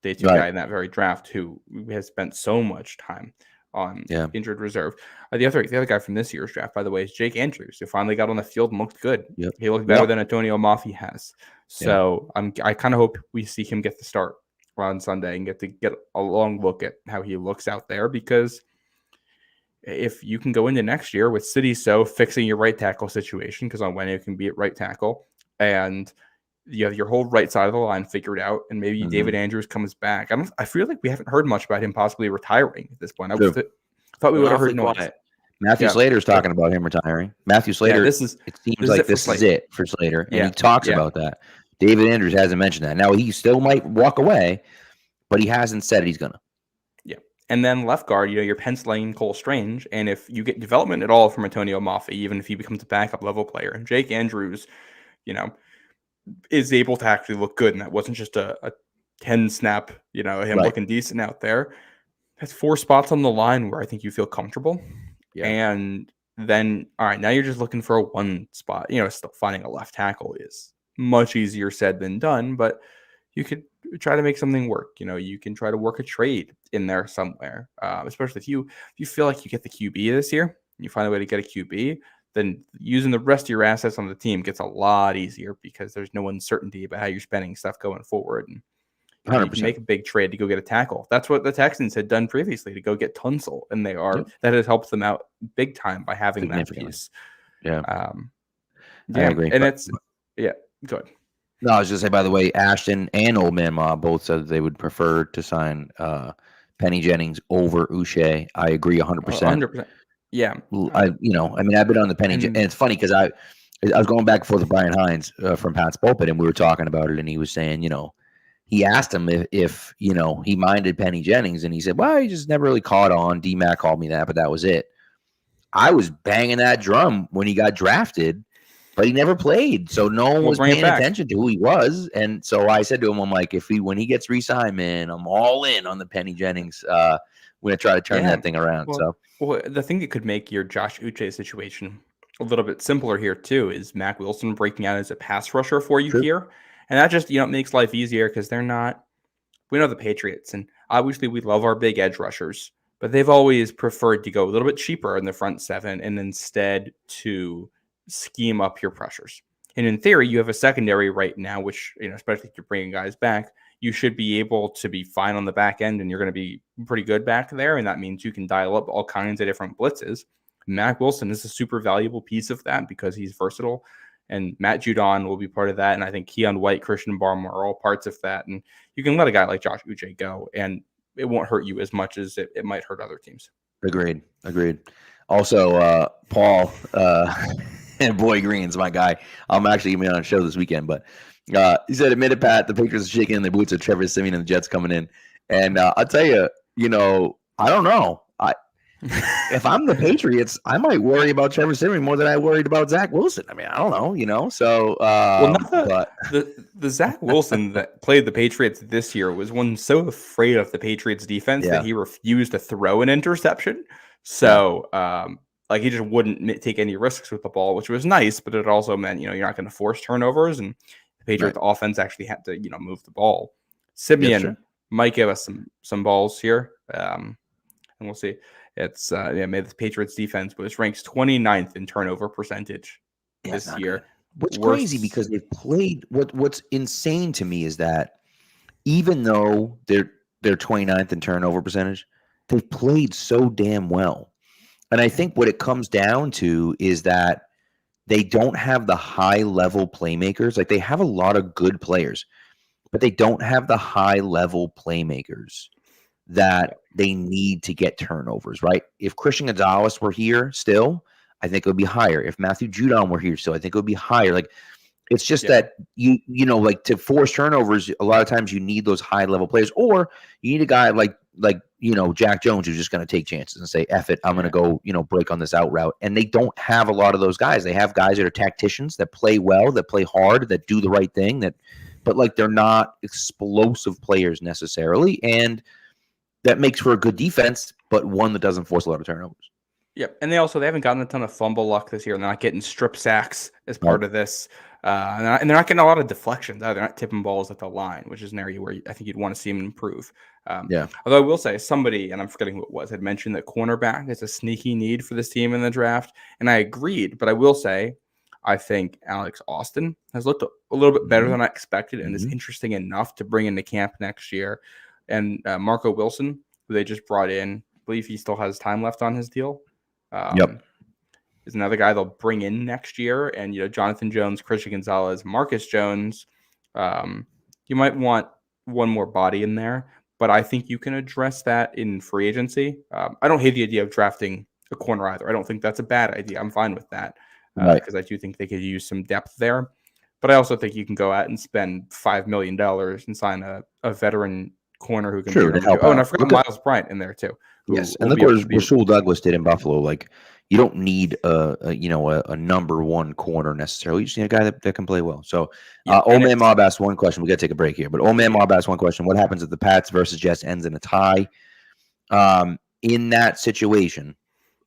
day two guy in that very draft who has spent so much time on injured reserve. The other guy from this year's draft, by the way, is Jake Andrews, who finally got on the field and looked good. He looked better than Antonio Mafi has. So I kind of hope we see him get the start on Sunday and get a long look at how he looks out there, because if you can go into next year with City fixing your right tackle situation, because on Wednesday you can be at right tackle, and you have your whole right side of the line figured out, and maybe David Andrews comes back. I feel like we haven't heard much about him possibly retiring at this point. I thought we would have heard noise. Matthew Slater's talking about him retiring. Matthew Slater, it seems like this is it for Slater, and he talks about that. David Andrews hasn't mentioned that. Now, he still might walk away, but he hasn't said he's going to. Yeah. And then left guard, you're penciling Cole Strange, and if you get development at all from Antonio Mafi, even if he becomes a backup level player, and Jake Andrews, is able to actually look good, and that wasn't just a 10 snap, him looking decent out there. That's 4 spots on the line where I think you feel comfortable. Yeah. And then, all right, now you're just looking for a 1 spot. Still finding a left tackle is much easier said than done, but you could try to make something work. You can try to work a trade in there somewhere, especially if you feel like you get the QB this year, you find a way to get a QB, then using the rest of your assets on the team gets a lot easier because there's no uncertainty about how you're spending stuff going forward. And you can make a big trade to go get a tackle. That's what the Texans had done previously to go get Tunsil, and that has helped them out big time by having that piece. Yeah. I agree. And go ahead. No, I was just saying, by the way, Ashton and Old Man Ma both said that they would prefer to sign Penny Jennings over Uche. I agree 100%. 100%. Yeah. I've been on the Penny, and it's funny because I was going back and forth with Brian Hines from Pat's Pulpit, and we were talking about it, and he was saying, he asked him if he minded Penny Jennings, and he said, well, he just never really caught on. D-Mac called me that, but that was it. I was banging that drum when he got drafted, but he never played, so no one was paying attention to who he was. And so I said to him, I'm like, when he gets re-signed, man, I'm all in on the Penny Jennings. We're going to try to turn that thing around. Well, the thing that could make your Josh Uche situation a little bit simpler here, too, is Mac Wilson breaking out as a pass rusher for you here. And that just, makes life easier because we know the Patriots, and obviously we love our big edge rushers, but they've always preferred to go a little bit cheaper in the front 7 and instead to scheme up your pressures. And in theory, you have a secondary right now, which, especially if you're bringing guys back, you should be able to be fine on the back end, and you're going to be pretty good back there. And that means you can dial up all kinds of different blitzes. Mac Wilson is a super valuable piece of that because he's versatile, and Matt Judon will be part of that. And I think Keon White, Christian Barmore are all parts of that. And you can let a guy like Josh Uche go, and it won't hurt you as much as it might hurt other teams. Agreed. Also, Paul and Boy Green's my guy. I'm actually going to be on a show this weekend, but he said, admitted, Pat, the Patriots are shaking in their boots with Trevor Siemian and the Jets coming in. And I'll tell you, I don't know. If I'm the Patriots, I might worry about Trevor Simeon more than I worried about Zach Wilson. I mean, I don't know. So, Well, not but the Zach Wilson that played the Patriots this year was one so afraid of the Patriots defense that yeah, he refused to throw an interception. So, like he just wouldn't take any risks with the ball, which was nice, but it also meant, you're not going to force turnovers, and the Patriots offense actually had to, move the ball. Simeon might give us some balls here. And we'll see. It's made the Patriots defense, but it ranks 29th in turnover percentage this year. Good. What's crazy because they've played. What's insane to me is that even though they're 29th in turnover percentage, they've played so damn well. And I think what it comes down to is that they don't have the high level playmakers. Like they have a lot of good players, but they don't have the high level playmakers that they need to get turnovers, right? If Christian Gonzalez were here still, I think it would be higher. If Matthew Judon were here still, I think it would be higher. Like it's just that you like to force turnovers, a lot of times you need those high level players, or you need a guy like Jack Jones who's just going to take chances and say, F it, I'm going to go, break on this out route. And they don't have a lot of those guys. They have guys that are tacticians, that play well, that play hard, that do the right thing, but like they're not explosive players necessarily. And that makes for a good defense, but one that doesn't force a lot of turnovers. Yep. And they haven't gotten a ton of fumble luck this year. They're not getting strip sacks as part of this. And they're not getting a lot of deflections either. They're not tipping balls at the line, which is an area where I think you'd want to see them improve. Although I will say somebody, and I'm forgetting who it was, had mentioned that cornerback is a sneaky need for this team in the draft. And I agreed, but I will say I think Alex Austin has looked a little bit better than I expected and is interesting enough to bring into camp next year. And Marco Wilson, who they just brought in, I believe he still has time left on his deal. Is another guy they'll bring in next year. And, Jonathan Jones, Christian Gonzalez, Marcus Jones. You might want one more body in there, but I think you can address that in free agency. I don't hate the idea of drafting a corner either. I don't think that's a bad idea. I'm fine with that because I do think they could use some depth there. But I also think you can go out and spend $5 million and sign a veteran corner who can help. Oh, and I forgot Miles Bryant in there too. Yes, and look what Rasul Douglas did in Buffalo. Like you don't need a number one corner necessarily. You just need a guy that can play well. So, Old Man Mob asked one question. We got to take a break here, but Old Man Mob asked one question: what happens if the Pats versus Jets ends in a tie? In that situation,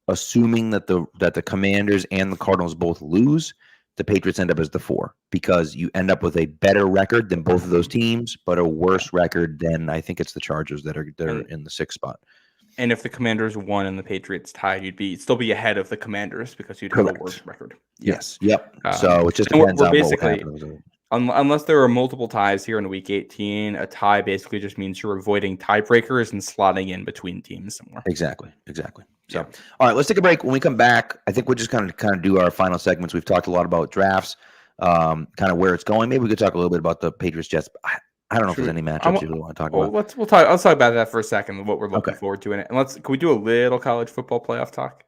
assuming that the Commanders and the Cardinals both lose, the Patriots end up as the 4 because you end up with a better record than both of those teams, but a worse record than I think it's the Chargers that are in the 6th spot. And if the Commanders won and the Patriots tied, you'd still be ahead of the Commanders because you'd have a worse record. Yes. Yep. So it just depends on what happens. Unless there are multiple ties here in Week 18, a tie basically just means you're avoiding tiebreakers and slotting in between teams somewhere. Exactly. So, all right, let's take a break. When we come back, I think we'll just kind of do our final segments. We've talked a lot about drafts, kind of where it's going. Maybe we could talk a little bit about the Patriots-Jets. I don't know if there's any matchups you really want to talk about. Let's talk about that for a second. What we're looking forward to in it, and can we do a little college football playoff talk?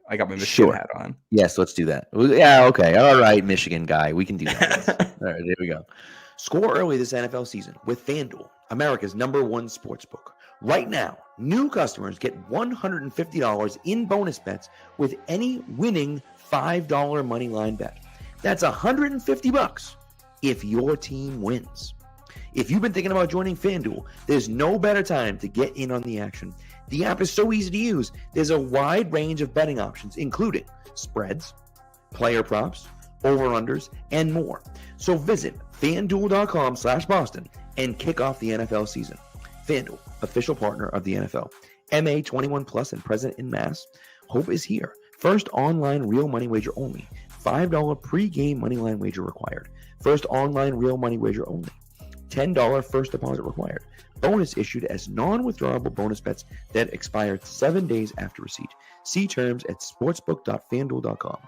I got my Michigan hat on. Yes, let's do that. Yeah, okay. All right, Michigan guy. We can do that. All right, there we go. Score early this NFL season with FanDuel, America's #1 sportsbook. Right now, new customers get $150 in bonus bets with any winning $5 money line bet. That's $150 if your team wins. If you've been thinking about joining FanDuel, there's no better time to get in on the action. The app is so easy to use. There's a wide range of betting options, including spreads, player props, over-unders, and more. So visit FanDuel.com/Boston and kick off the NFL season. FanDuel, official partner of the NFL. MA 21 plus and present in Mass. Hope is here. First online real money wager only. $5 pre-game money line wager required. First online real money wager only. $10 first deposit required. Bonus issued as non-withdrawable bonus bets that expire 7 days after receipt. See terms at sportsbook.fanduel.com.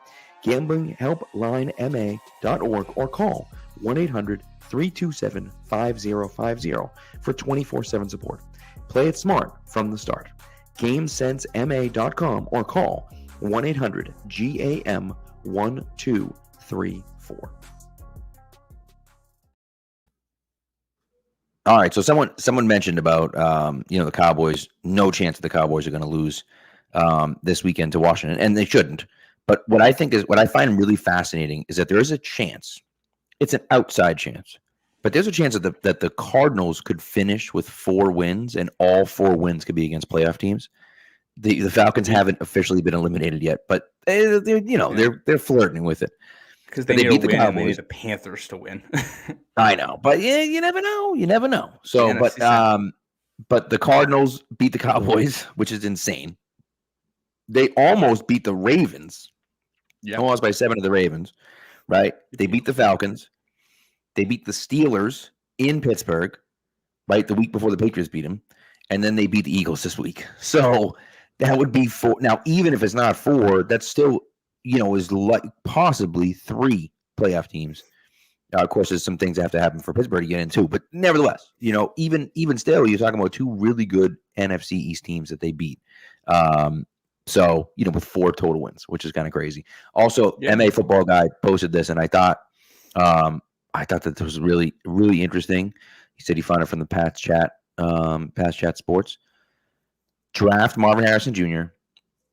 GamblingHelpLineMA.org or call 1-800-327-5050 for 24/7 support. Play it smart from the start. GameSenseMA.com or call 1-800-GAM-1234. All right, so someone mentioned about the Cowboys. No chance that the Cowboys are going to lose this weekend to Washington, and they shouldn't. But what I find really fascinating is that there is a chance. It's an outside chance, but there's a chance that the Cardinals could finish with 4 wins, and all 4 wins could be against playoff teams. The Falcons haven't officially been eliminated yet, but they're flirting with it because they need to win and they need the Panthers to win. I know, but yeah, you never know. You never know. So, but the Cardinals beat the Cowboys, which is insane. They almost beat the Ravens. Yeah, almost by 7 of the Ravens, right? They beat the Falcons. They beat the Steelers in Pittsburgh, right? The week before the Patriots beat them, and then they beat the Eagles this week. So that would be 4. Now, even if it's not 4, that's still, is like possibly 3 playoff teams. Of course, there's some things that have to happen for Pittsburgh to get in too, but nevertheless, even still, you're talking about 2 really good NFC East teams that they beat. So, with 4 total wins, which is kind of crazy. Also, MA Football Guy posted this, and I thought that this was really, really interesting. He said he found it from the Pats Chat Sports. Draft Marvin Harrison Jr.,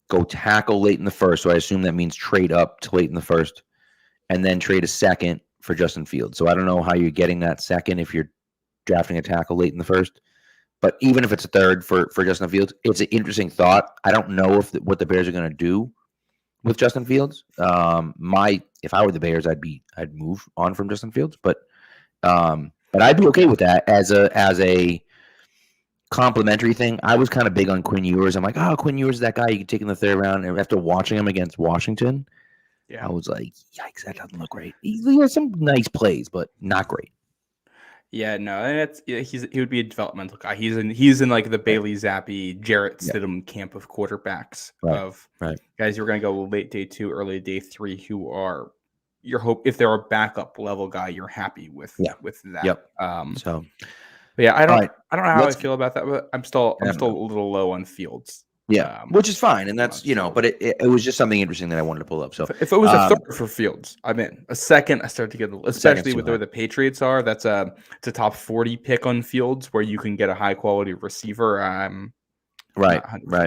go tackle late in the first. So I assume that means trade up to late in the first, and then trade a second for Justin Fields. So I don't know how you're getting that second if you're drafting a tackle late in the first. But even if it's a third for Justin Fields, it's an interesting thought. I don't know what the Bears are going to do with Justin Fields. If I were the Bears, I'd move on from Justin Fields, but I'd be okay with that as a complimentary thing. I was kind of big on Quinn Ewers. I'm like, Quinn Ewers is that guy you can take in the 3rd round. And after watching him against Washington, I was like, yikes, that doesn't look great. He has some nice plays, but not great. Yeah, no, and he would be a developmental guy. He's in like the Bailey Zappi, Jarrett Stidham camp of quarterbacks of guys who are going to go late day 2, early day 3, who are your hope. If they're a backup level guy, you're happy with that. Yep. But yeah, I don't know how I feel about that, but I'm still a little low on Fields. Yeah, which is fine, and that's but it was just something interesting that I wanted to pull up. So if it was a 3rd for Fields, I'm in. A 2nd, I start to get, especially with where the Patriots are. It's a top 40 pick on Fields where you can get a high quality receiver. I'm right.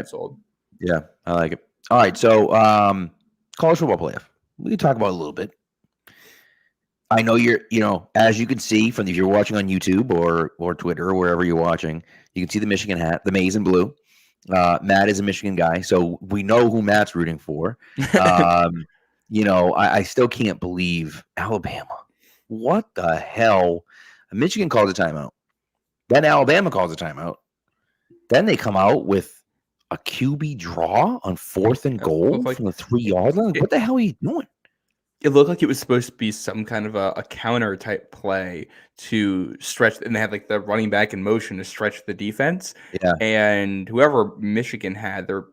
sold. Yeah, I like it. All right, so college football playoff. We can talk about it a little bit. I know you're, as you can see if you're watching on YouTube or Twitter or wherever you're watching, you can see the Michigan hat, the maize and blue. Matt is a Michigan guy, so we know who Matt's rooting for. I still can't believe Alabama. What the hell? Michigan calls a timeout. Then Alabama calls a timeout. Then they come out with a QB draw on 4th and goal from the 3-yard line. What the hell are you doing? It looked like it was supposed to be some kind of a counter type play to stretch, and they had like the running back in motion to stretch the defense. Yeah. And whoever Michigan had, their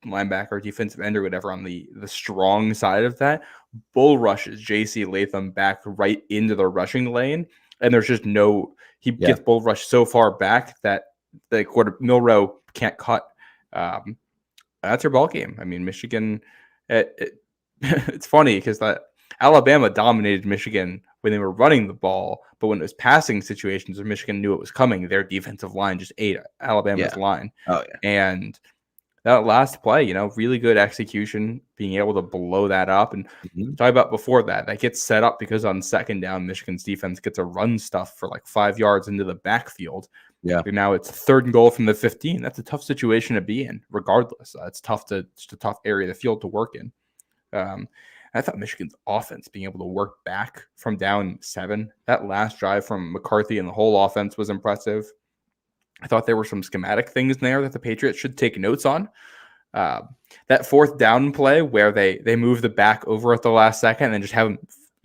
linebacker, defensive end, or whatever, on the strong side of that, bull rushes J.C. Latham back right into the rushing lane, and there's just gets bull rushed so far back that the Milroe can't cut. That's your ball game. I mean, Michigan. It's funny because that Alabama dominated Michigan when they were running the ball, but when it was passing situations where Michigan knew it was coming, their defensive line just ate Alabama's line. Oh, yeah. And that last play, really good execution, being able to blow that up. And talk about before that gets set up because on 2nd down, Michigan's defense gets a run stuff for like 5 yards into the backfield. Yeah. And now it's 3rd and goal from the 15. That's a tough situation to be in, regardless. It's just a tough area of the field to work in. I thought Michigan's offense being able to work back from down 7, that last drive from McCarthy and the whole offense was impressive. I thought there were some schematic things in there that the Patriots should take notes on. That 4th down play where they move the back over at the last second and then just have them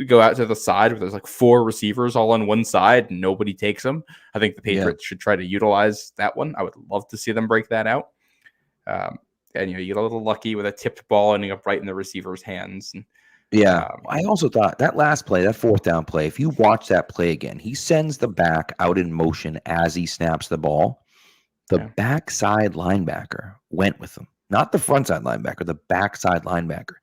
go out to the side where there's like 4 receivers all on one side and nobody takes them. I think the Patriots should try to utilize that one. I would love to see them break that out. And you get a little lucky with a tipped ball ending up right in the receiver's hands. And, I also thought that last play, that 4th down play, if you watch that play again, he sends the back out in motion as he snaps the ball. The backside linebacker went with him, not the front side linebacker, the backside linebacker.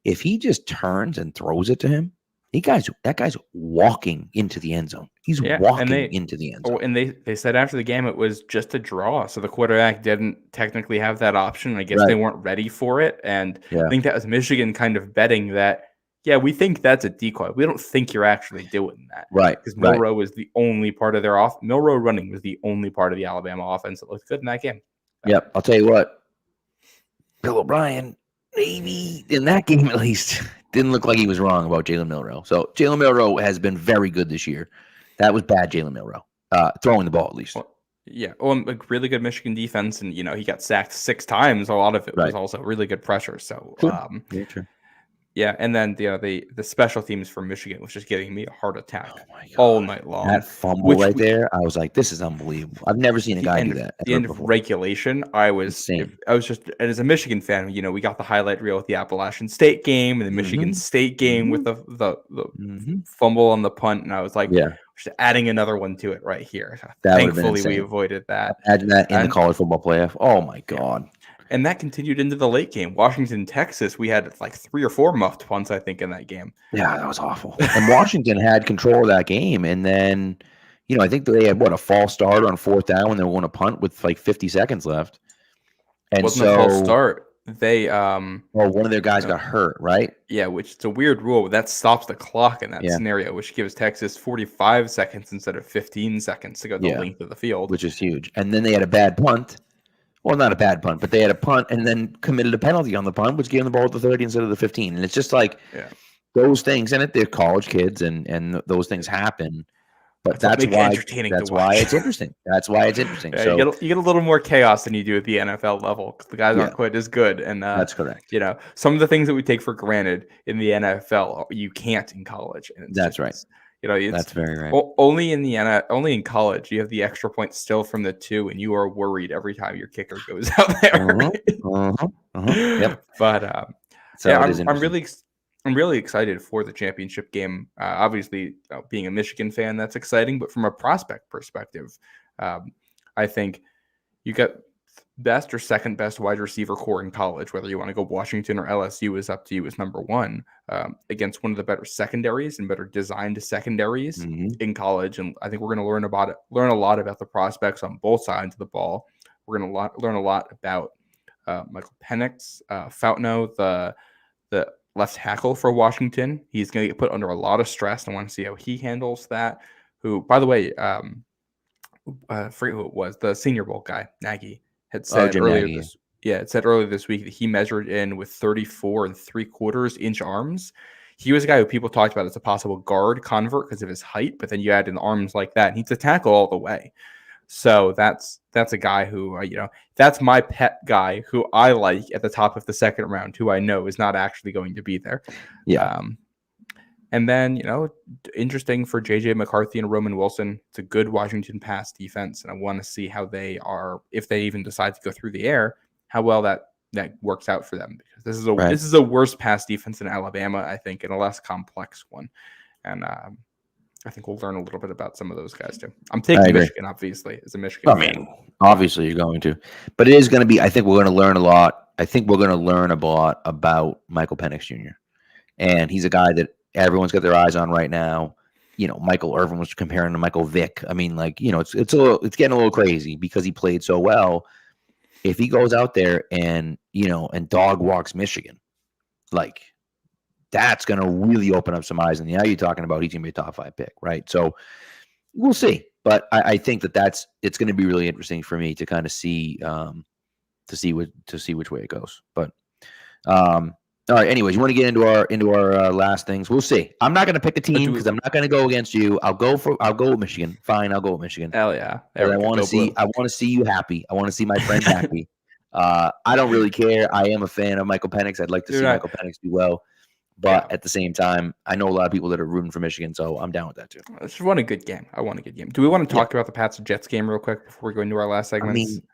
If he just turns and throws it to him, That guy's walking into the end zone. He's Yeah, walking into the end zone. and they said after the game it was just a draw, so the quarterback didn't technically have that option. I guess they Right. weren't ready for it, and I Yeah. think that was Michigan kind of betting that. Yeah, we think that's a decoy. We don't think you're actually doing that. Right. Because Right. Milroe was the only part of their Milroe running was the only part of the Alabama offense that looked good in that game. Yep. I'll tell you what. Bill O'Brien, maybe in that game at least, didn't look like he was wrong about Jalen Milroe. So Jalen Milroe has been very good this year. That was bad, Jalen Milroe. Throwing the ball at least. Yeah, a really good Michigan defense, and he got sacked 6 times. A lot of it was also really good pressure. So, True. Yeah, and then the special teams for Michigan was just giving me a heart attack Oh all night long. That fumble there, I was like, this is unbelievable. I've never seen a guy do that. The end of regulation, I was just, as a Michigan fan, we got the highlight reel with the Appalachian State game and the Michigan State game with the fumble on the punt, and I was like, just adding another one to it right here. Thankfully, we avoided that. Imagine that in the college football playoff. Oh my God. And that continued into the late game. Washington, Texas, we had like 3 or 4 muffed punts, I think, in that game. Yeah, that was awful. And Washington had control of that game. And then, I think they had, a false start on 4th down when they were going to punt with like 50 seconds left. And wasn't a false start. They one of their guys got hurt, right? Yeah, which is a weird rule, but that stops the clock in that scenario, which gives Texas 45 seconds instead of 15 seconds to go the length of the field. Which is huge. And then they had a bad punt. Well, not a bad punt, but they had a punt and then committed a penalty on the punt, which gave them the ball at the 30 instead of the 15. And it's just like those things, and they're college kids, and those things happen. But that's why it's interesting. That's why it's interesting. Yeah, so you get a little more chaos than you do at the NFL level because the guys aren't quite as good. And that's correct. Some of the things that we take for granted in the NFL, you can't in college. And that's right. That's very right. Only in college, you have the extra point still from the 2, and you are worried every time your kicker goes out there. Yep. But I'm really excited for the championship game. Obviously, being a Michigan fan, that's exciting. But from a prospect perspective, I think you got best or second best wide receiver core in college. Whether you want to go Washington or LSU is up to you as number 1 against one of the better secondaries and better designed secondaries in college. And I think we're going to learn a lot about the prospects on both sides of the ball. We're going to learn a lot about Michael Penix, Fountaino, the left tackle for Washington. He's going to get put under a lot of stress. I want to see how he handles that. Who, by the way, I forget who it was, the Senior Bowl guy, Nagy, had said earlier this week that he measured in with 34 3/4 inch arms. He was a guy who people talked about as a possible guard convert because of his height, but then you add in arms like that, and he's a tackle all the way. So that's a guy who, that's my pet guy who I like at the top of the second round, who I know is not actually going to be there. Yeah. And then, interesting for J.J. McCarthy and Roman Wilson. It's a good Washington pass defense, and I want to see how they are, if they even decide to go through the air, how well that works out for them. Because this is a worse pass defense than Alabama, I think, and a less complex one. And I think we'll learn a little bit about some of those guys too. I'm taking Michigan, obviously, as a Michigan fan. Obviously you're going to. But it is going to be, I think we're going to learn a lot. I think we're going to learn a lot about Michael Penix Jr. And he's a guy that everyone's got their eyes on right now. Michael Irvin was comparing to Michael Vick. I mean, it's getting a little crazy because he played so well. If he goes out there and dog walks Michigan, that's going to really open up some eyes. And now you're talking about he's going to be a top 5 pick, right? So we'll see. But I think it's going to be really interesting for me to kind of see which way it goes. But all right. Anyways, you want to get into our last things? We'll see. I'm not going to pick a team because I'm not going to go against you. I'll go with Michigan. Fine, I'll go with Michigan. Hell yeah! I want to see you happy. I want to see my friend happy. I don't really care. I am a fan of Michael Penix. I'd like to see Michael Penix do well, but at the same time, I know a lot of people that are rooting for Michigan, so I'm down with that too. I just want a good game. I want a good game. Do we want to talk about the Pats-Jets game real quick before we go into our last segment?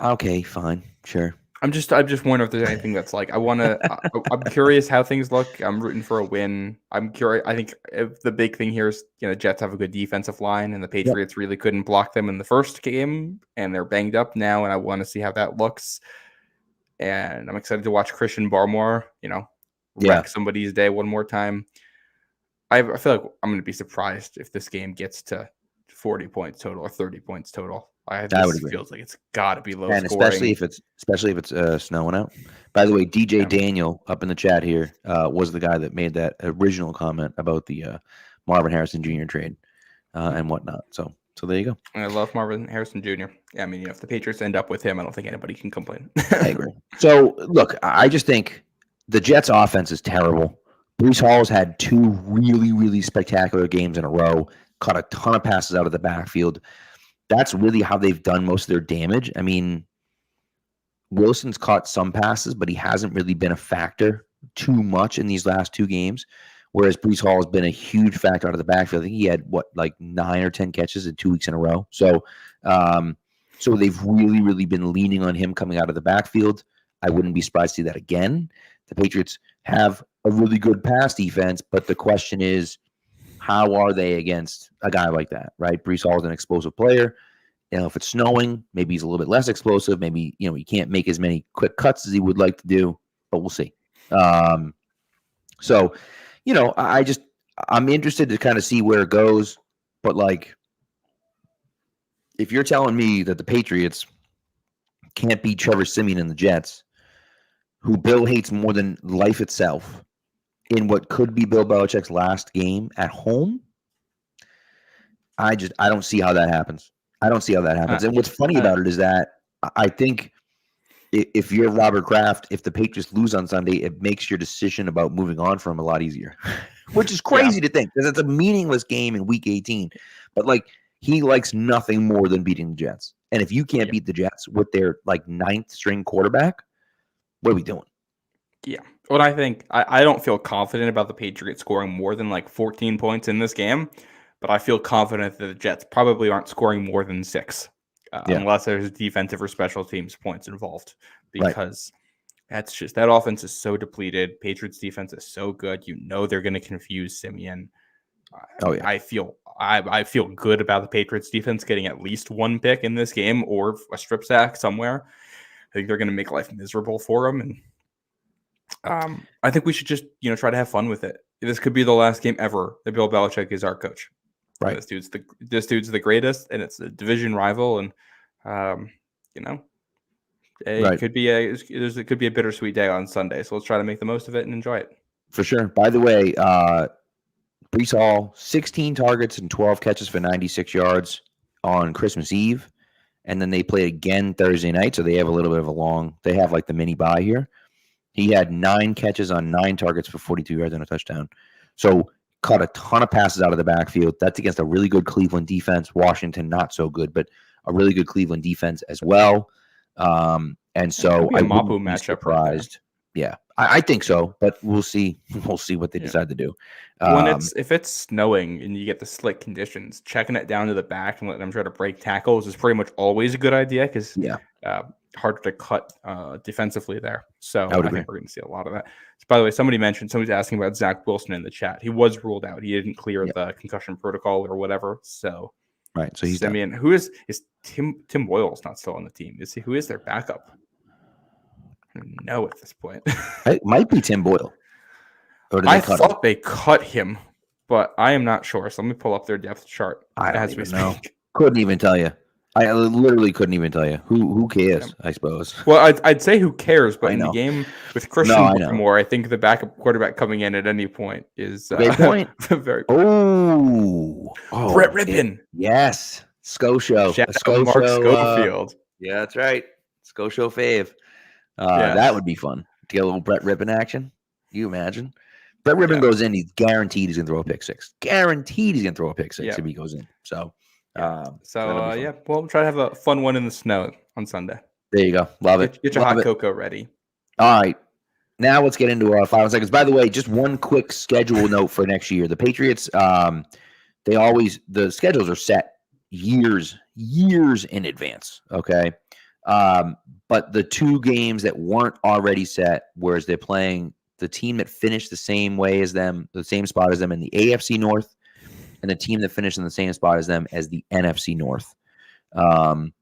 Okay, fine, sure. I'm just wondering if there's anything that's I'm curious how things look. I'm rooting for a win. I'm curious. I think the big thing here is, Jets have a good defensive line, and the Patriots really couldn't block them in the first game, and they're banged up now, and I want to see how that looks. And I'm excited to watch Christian Barmore, wreck somebody's day one more time. I feel like I'm going to be surprised if this game gets to 40 points total or 30 points total. I would This agree. feels like it's got to be low And scoring. especially if it's snowing out. By the way, DJ Yeah. Daniel up in the chat here was the guy that made that original comment about the Marvin Harrison Jr. trade and whatnot. So there you go. I love Marvin Harrison Jr. Yeah, I mean, if the Patriots end up with him, I don't think anybody can complain. I agree. So look, I just think the Jets' offense is terrible. Breece Hall's had 2 really, really spectacular games in a row. Caught a ton of passes out of the backfield. That's really how they've done most of their damage. I mean, Wilson's caught some passes, but he hasn't really been a factor too much in these last 2 games, whereas Breece Hall has been a huge factor out of the backfield. I think he had, 9 or 10 catches in 2 weeks in a row. So they've really, really been leaning on him coming out of the backfield. I wouldn't be surprised to see that again. The Patriots have a really good pass defense, but the question is, how are they against a guy like that, right? Breece Hall is an explosive player. If it's snowing, maybe he's a little bit less explosive. Maybe, he can't make as many quick cuts as he would like to do, but we'll see. I'm interested to kind of see where it goes. But, if you're telling me that the Patriots can't beat Trevor Siemian and the Jets, who Bill hates more than life itself, in what could be Bill Belichick's last game at home, I don't see how that happens. I don't see how that happens. And what's funny about it is that I think if you're Robert Kraft, if the Patriots lose on Sunday, it makes your decision about moving on from him a lot easier, which is crazy to think because it's a meaningless game in Week 18. But he likes nothing more than beating the Jets. And if you can't beat the Jets with their 9th string quarterback, what are we doing? Yeah. What I think, I don't feel confident about the Patriots scoring more than 14 points in this game, but I feel confident that the Jets probably aren't scoring more than 6, unless there's defensive or special teams points involved, because that's just, that offense is so depleted. Patriots defense is so good. They're going to confuse Siemian. I feel good about the Patriots defense getting at least 1 pick in this game or a strip sack somewhere. I think they're going to make life miserable for them. And I think we should just, try to have fun with it. This could be the last game ever that Bill Belichick is our coach. Right. This dude's the greatest, and it's a division rival, and it could be a bittersweet day on Sunday. So let's try to make the most of it and enjoy it. For sure. By the way, Breece Hall, 16 targets and 12 catches for 96 yards on Christmas Eve, and then they play again Thursday night, so they have a little bit of they have the mini bye here. He had 9 catches on 9 targets for 42 yards and a touchdown. So caught a ton of passes out of the backfield. That's against a really good Cleveland defense. Washington, not so good, but a really good Cleveland defense as well. And so I wouldn't be surprised. Yeah, I think so, but we'll see. We'll see what they decide to do. If it's snowing and you get the slick conditions, checking it down to the back and letting them try to break tackles is pretty much always a good idea because harder to cut defensively there. So I think we're going to see a lot of that. So, by the way, somebody's asking about Zach Wilson in the chat. He was ruled out. He didn't clear the concussion protocol or whatever. So so he's Siemian. Who is Tim Boyle's not still on the team? Who is their backup? I don't know at this point. It might be Tim Boyle. I thought they cut him, but I am not sure. So let me pull up their depth chart. I don't even know. Couldn't even tell you. I literally couldn't even tell you. Who cares, I suppose. Well, I'd say who cares, but in the game with Christian Moore, I think the backup quarterback coming in at any point is great point. Very Oh, Brett Rippon. Yes. Scotia. Mark Schofield. Yeah, that's right. Scotia fave. That would be fun to get a little Brett Rippon action. You imagine? Brett Rippon goes in, he's guaranteed he's going to throw a pick six. Guaranteed he's going to throw a pick six if he goes in. So, we'll try to have a fun one in the snow on Sunday. There you go. Love it. Get your hot cocoa ready. All right. Now let's get into our final seconds. By the way, just one quick schedule note for next year. The Patriots, the schedules are set years in advance. Okay. But the 2 games that weren't already set, whereas they're playing the team that finished the same way as them, the same spot as them in the AFC North, and the team that finished in the same spot as them as the NFC North. And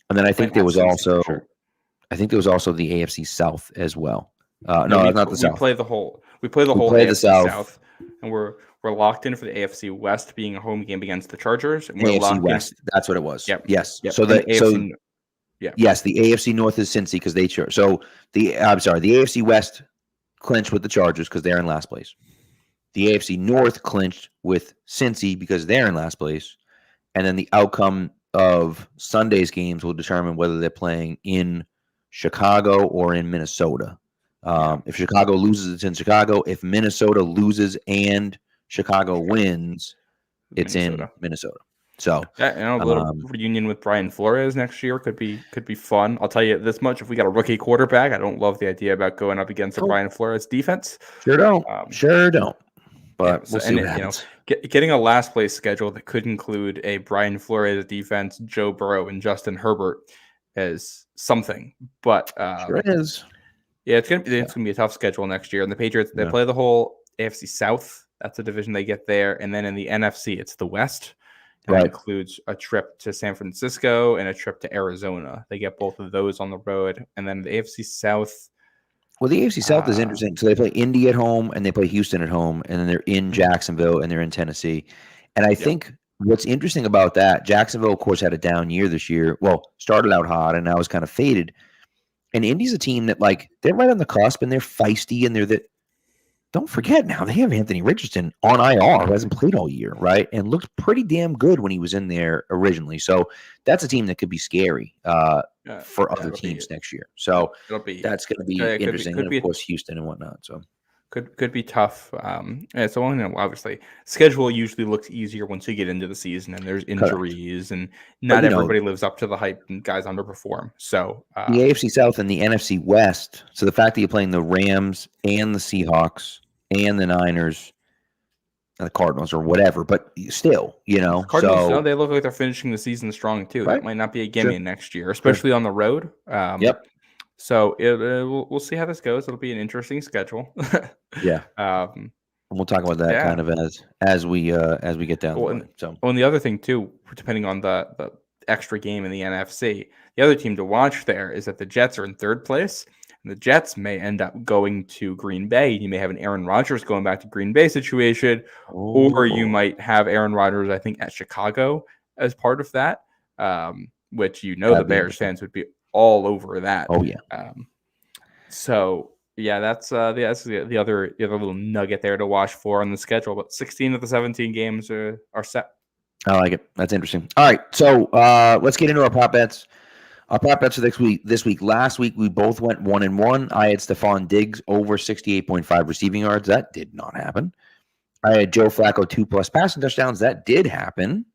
then I think there was also the AFC South as well. No, not the South. We play the whole AFC South. and we're locked in for the AFC West being a home game against the Chargers, and we're AFC locked West. in. That's what it was. Yep. Yes. Yep. So and AFC, yes, the AFC North is Cincy because they so the AFC West clinched with the Chargers because they're in last place. The AFC North clinched with Cincy because they're in last place, and then the outcome of Sunday's games will determine whether they're playing in Chicago or in Minnesota. If Chicago loses, it's in Chicago. If Minnesota loses and Chicago wins, it's in Minnesota. So a little reunion with Brian Flores next year could be fun. I'll tell you this much: if we got a rookie quarterback, I don't love the idea about going up against a Brian Flores defense. Sure don't. But we'll see what happens. Getting a last place schedule that could include a Brian Flores defense, Joe Burrow, and Justin Herbert is something. But sure is. Yeah, it's gonna be a tough schedule next year. And the Patriots, they play the whole AFC South. That's the division they get there. And then in the NFC, it's the West. And that includes a trip to San Francisco and a trip to Arizona. They get both of those on the road. And then the AFC South. Well, the AFC South is interesting. So they play Indy at home and they play Houston at home, and then they're in Jacksonville and they're in Tennessee. And I think what's interesting about that, Jacksonville, of course, had a down year this year. Well, started out hot and now is kind of faded. And Indy's a team that, like, they're right on the cusp and they're feisty and they're that. Don't forget now, they have Anthony Richardson on IR who hasn't played all year, right? And looked pretty damn good when he was in there originally. So that's a team that could be scary for other teams next year. So that's going to be interesting. And of course, Houston and whatnot. So could be tough. And so obviously, schedule usually looks easier once you get into the season and there's injuries and not everybody lives up to the hype and guys underperform. So the AFC South and the NFC West. So the fact that you're playing the Rams and the Seahawks and the Niners, the Cardinals or whatever, but still, Cardinals, they look like they're finishing the season strong too. Right? That might not be a gimme next year, especially on the road. So we'll see how this goes. It'll be an interesting schedule. And we'll talk about that kind of as we get down. And the other thing too, depending on the extra game in the NFC, the other team to watch there is that the Jets are in third place. The Jets may end up going to Green Bay. You may have an Aaron Rodgers going back to Green Bay situation, or you might have Aaron Rodgers, I think, at Chicago as part of that, which the Bears fans would be all over that. Oh yeah. That's the other little nugget there to watch for on the schedule. But 16 of the 17 games are set. I like it. That's interesting. All right, so let's get into our prop bets. Our prop bets for this week. Last week, we both went 1-1. I had Stephon Diggs over 68.5 receiving yards. That did not happen. I had Joe Flacco 2+ passing touchdowns. That did happen.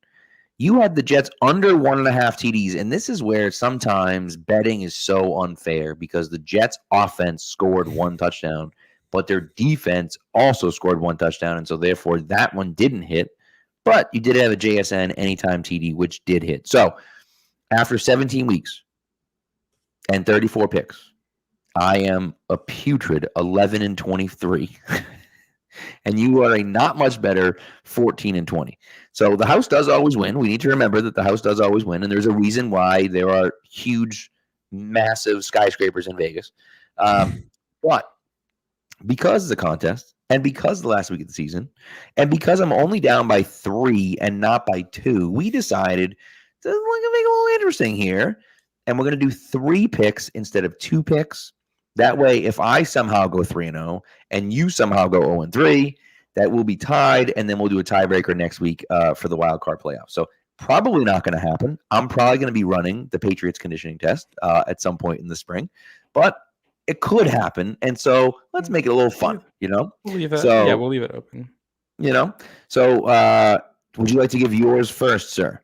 You had the Jets under 1.5 TDs, and this is where sometimes betting is so unfair because the Jets offense scored 1 touchdown, but their defense also scored 1 touchdown, and so therefore that one didn't hit. But you did have a JSN anytime TD, which did hit. So after 17 weeks and 34 picks, I am a putrid 11-23. And you are a not much better 14-20. So the house does always win. We need to remember that the house does always win. And there's a reason why there are huge, massive skyscrapers in Vegas. But because of the contest and because of the last week of the season and because I'm only down by 3 and not by 2, we decided to make it a little interesting here. And we're going to do 3 picks instead of 2 picks. That way, if I somehow go 3-0 and you somehow go 0-3, that will be tied, and then we'll do a tiebreaker next week for the wild card playoff. So probably not going to happen. I'm probably going to be running the Patriots conditioning test at some point in the spring, but it could happen. And so let's make it a little fun, We'll leave it, we'll leave it open. So would you like to give yours first, sir?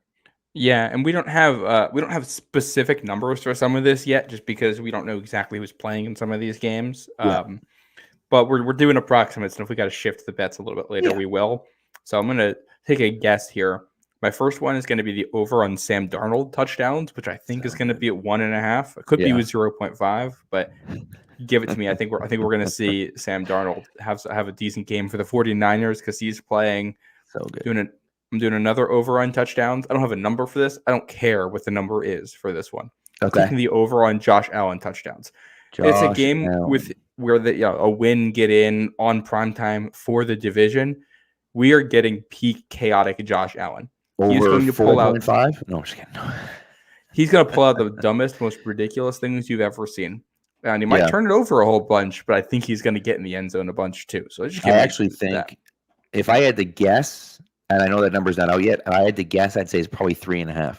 Yeah, and we don't have specific numbers for some of this yet, just because we don't know exactly who's playing in some of these games. But we're doing approximates, and if we got to shift the bets a little bit later, we will. So I'm gonna take a guess here. My first one is going to be the over on Sam Darnold touchdowns, which I think is going to be at 1.5. It could be with 0.5, but give it to me. I think we're going to see Sam Darnold have a decent game for the 49ers because he's playing so good. I'm doing another over on touchdowns. I don't have a number for this. I don't care what the number is for this one. Okay. I'm taking the over on Josh Allen touchdowns. It's a game with where a win get in on primetime for the division, we are getting peak chaotic Josh Allen. He's Over going to pull out 4.5? No, I'm just kidding. He's going to pull out the dumbest, most ridiculous things you've ever seen. And he might turn it over a whole bunch, but I think he's going to get in the end zone a bunch too. So I actually think if I had to guess, and I know that number's not out yet, if I had to guess, I'd say it's probably 3.5.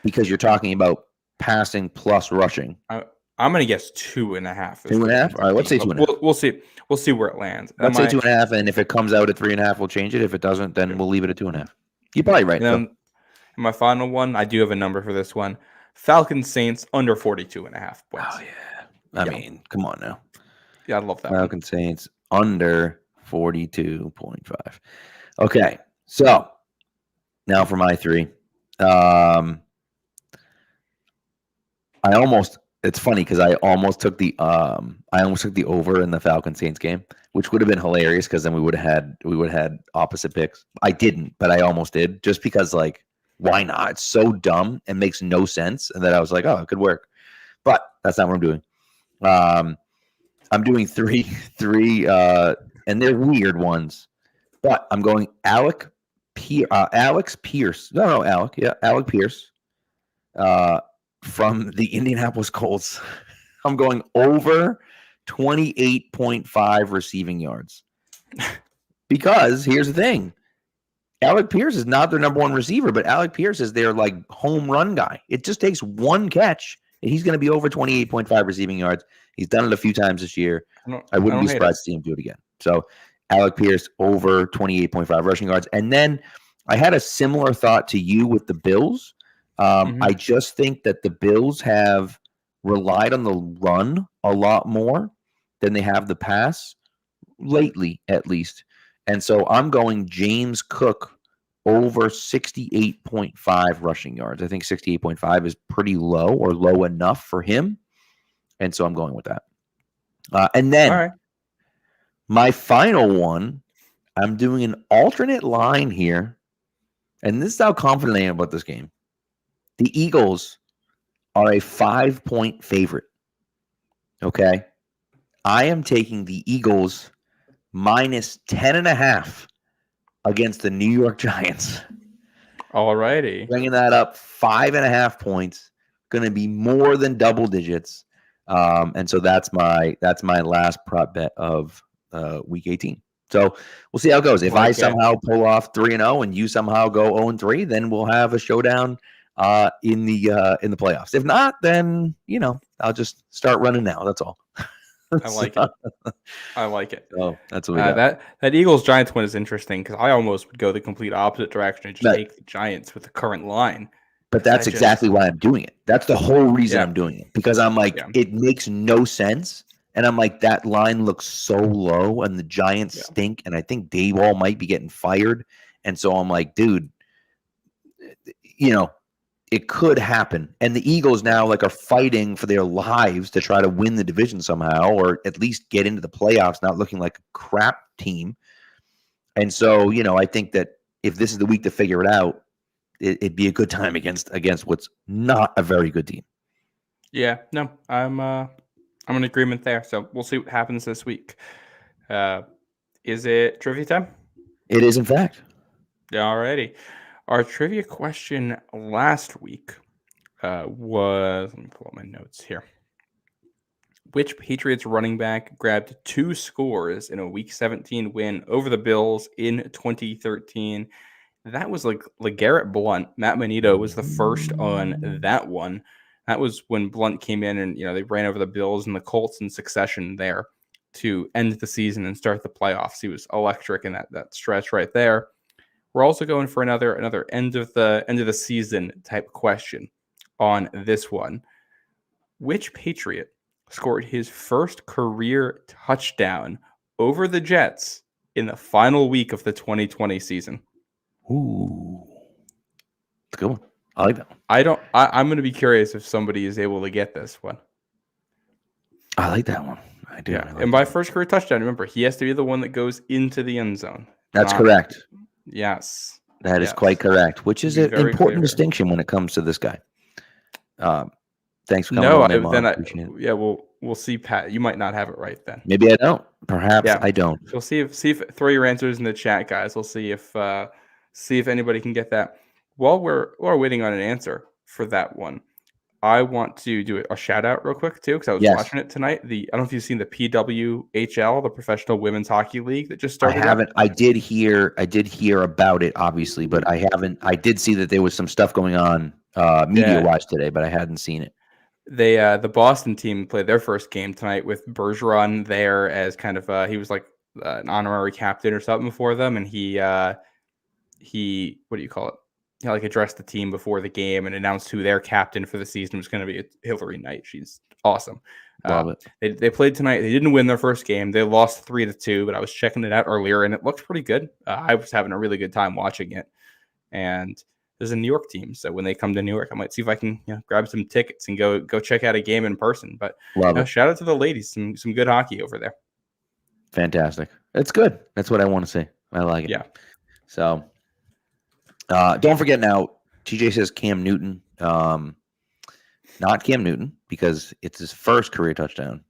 Because you're talking about passing plus rushing. I'm going to guess 2.5. 2.5? All right, let's say 2.5. We'll see. We'll see where it lands. Let's say 2.5, and if it comes out at 3.5, we'll change it. If it doesn't, then we'll leave it at 2.5. You're probably right. And my final one, I do have a number for this one. Falcons Saints under 42.5 points. Oh, yeah. I mean, come on now. Yeah, I love that. Falcons Saints under 42.5. Okay, so now for my 3. It's funny because I almost took the over in the Falcons Saints game, which would have been hilarious because then we would have had opposite picks. I didn't, but I almost did, just because, like, why not? It's so dumb and makes no sense. And then I was like, oh, it could work. But that's not what I'm doing. I'm doing three, and they're weird ones. But I'm going Alec Pierce. Alec Pierce. From the Indianapolis Colts. I'm going over 28.5 receiving yards. Because here's the thing. Alec Pierce is not their number one receiver, but Alec Pierce is their, like, home run guy. It just takes one catch, and he's going to be over 28.5 receiving yards. He's done it a few times this year. I wouldn't be surprised to see him do it again. So Alec Pierce over 28.5 rushing yards. And then I had a similar thought to you with the Bills. I just think that the Bills have relied on the run a lot more than they have the pass, lately at least. And so I'm going James Cook over 68.5 rushing yards. I think 68.5 is pretty low, or low enough for him. And so I'm going with that. And then my final one, I'm doing an alternate line here. And this is how confident I am about this game. The Eagles are a 5-point favorite. Okay. I am taking the Eagles minus 10.5 against the New York Giants. All righty. Bringing that up 5.5 points. Going to be more than double digits. And so that's my last prop bet of week 18. So we'll see how it goes. If I somehow pull off 3-0 and you somehow go 0-3, then we'll have a showdown in the playoffs. If not, then I'll just start running now. That's all. I like it. I like it. Oh, that's what we got. That Eagles Giants one is interesting because I almost would go the complete opposite direction and just take the Giants with the current line. But that's exactly why I'm doing it. That's the whole reason I'm doing it, because I'm like, it makes no sense. And I'm like, that line looks so low and the Giants stink. And I think Dayball might be getting fired. And so I'm like, dude, it could happen. And the Eagles now are fighting for their lives to try to win the division somehow, or at least get into the playoffs, not looking like a crap team. And so, I think that if this is the week to figure it out, it'd be a good time against what's not a very good team. Yeah, no, I'm in agreement there. So we'll see what happens this week. Is it trivia time? It is, in fact. Alrighty. Our trivia question last week was, let me pull up my notes here. Which Patriots running back grabbed 2 scores in a Week 17 win over the Bills in 2013? That was LeGarrette Blount. Matt Manito was the first on that one. That was when Blount came in and they ran over the Bills and the Colts in succession there to end the season and start the playoffs. He was electric in that stretch right there. We're also going for another end of the season type question on this one. Which Patriot scored his first career touchdown over the Jets in the final week of the 2020 season? Ooh, that's a good one. I like that one. I'm going to be curious if somebody is able to get this one. I like that one. I do. Yeah. And by first career touchdown, remember, he has to be the one that goes into the end zone. That's correct. Yes. That is quite correct, which is an important distinction when it comes to this guy. Thanks for coming on. We'll We'll see, Pat. You might not have it right then. Maybe I don't. Perhaps Yeah. I don't. We'll see if throw your answers in the chat, guys. We'll see if anybody can get that. While we're waiting on an answer for that one, I want to do a shout out real quick too, because I was Yes. watching it tonight. I don't know if you've seen the PWHL, the Professional Women's Hockey League that just I started. haven't. I did hear about it, obviously, but I haven't. I did see that there was some stuff going on media wise today, but I hadn't seen it. They the Boston team played their first game tonight with Bergeron there as kind of he was like an honorary captain or something for them, and he what do you call it? He like addressed the team before the game and announced who their captain for the season was going to be. Hillary Knight. She's awesome. Love it. They played tonight. They didn't win their first game. They lost 3-2, but I was checking it out earlier and it looked pretty good. I was having a really good time watching it. And there's a New York team, so when they come to New York, I might see if I can grab some tickets and go check out a game in person. But shout out to the ladies, some good hockey over there. Fantastic. It's good. That's what I want to see. I like it. Yeah. So don't forget now, TJ says Cam Newton. Not Cam Newton, because it's his first career touchdown.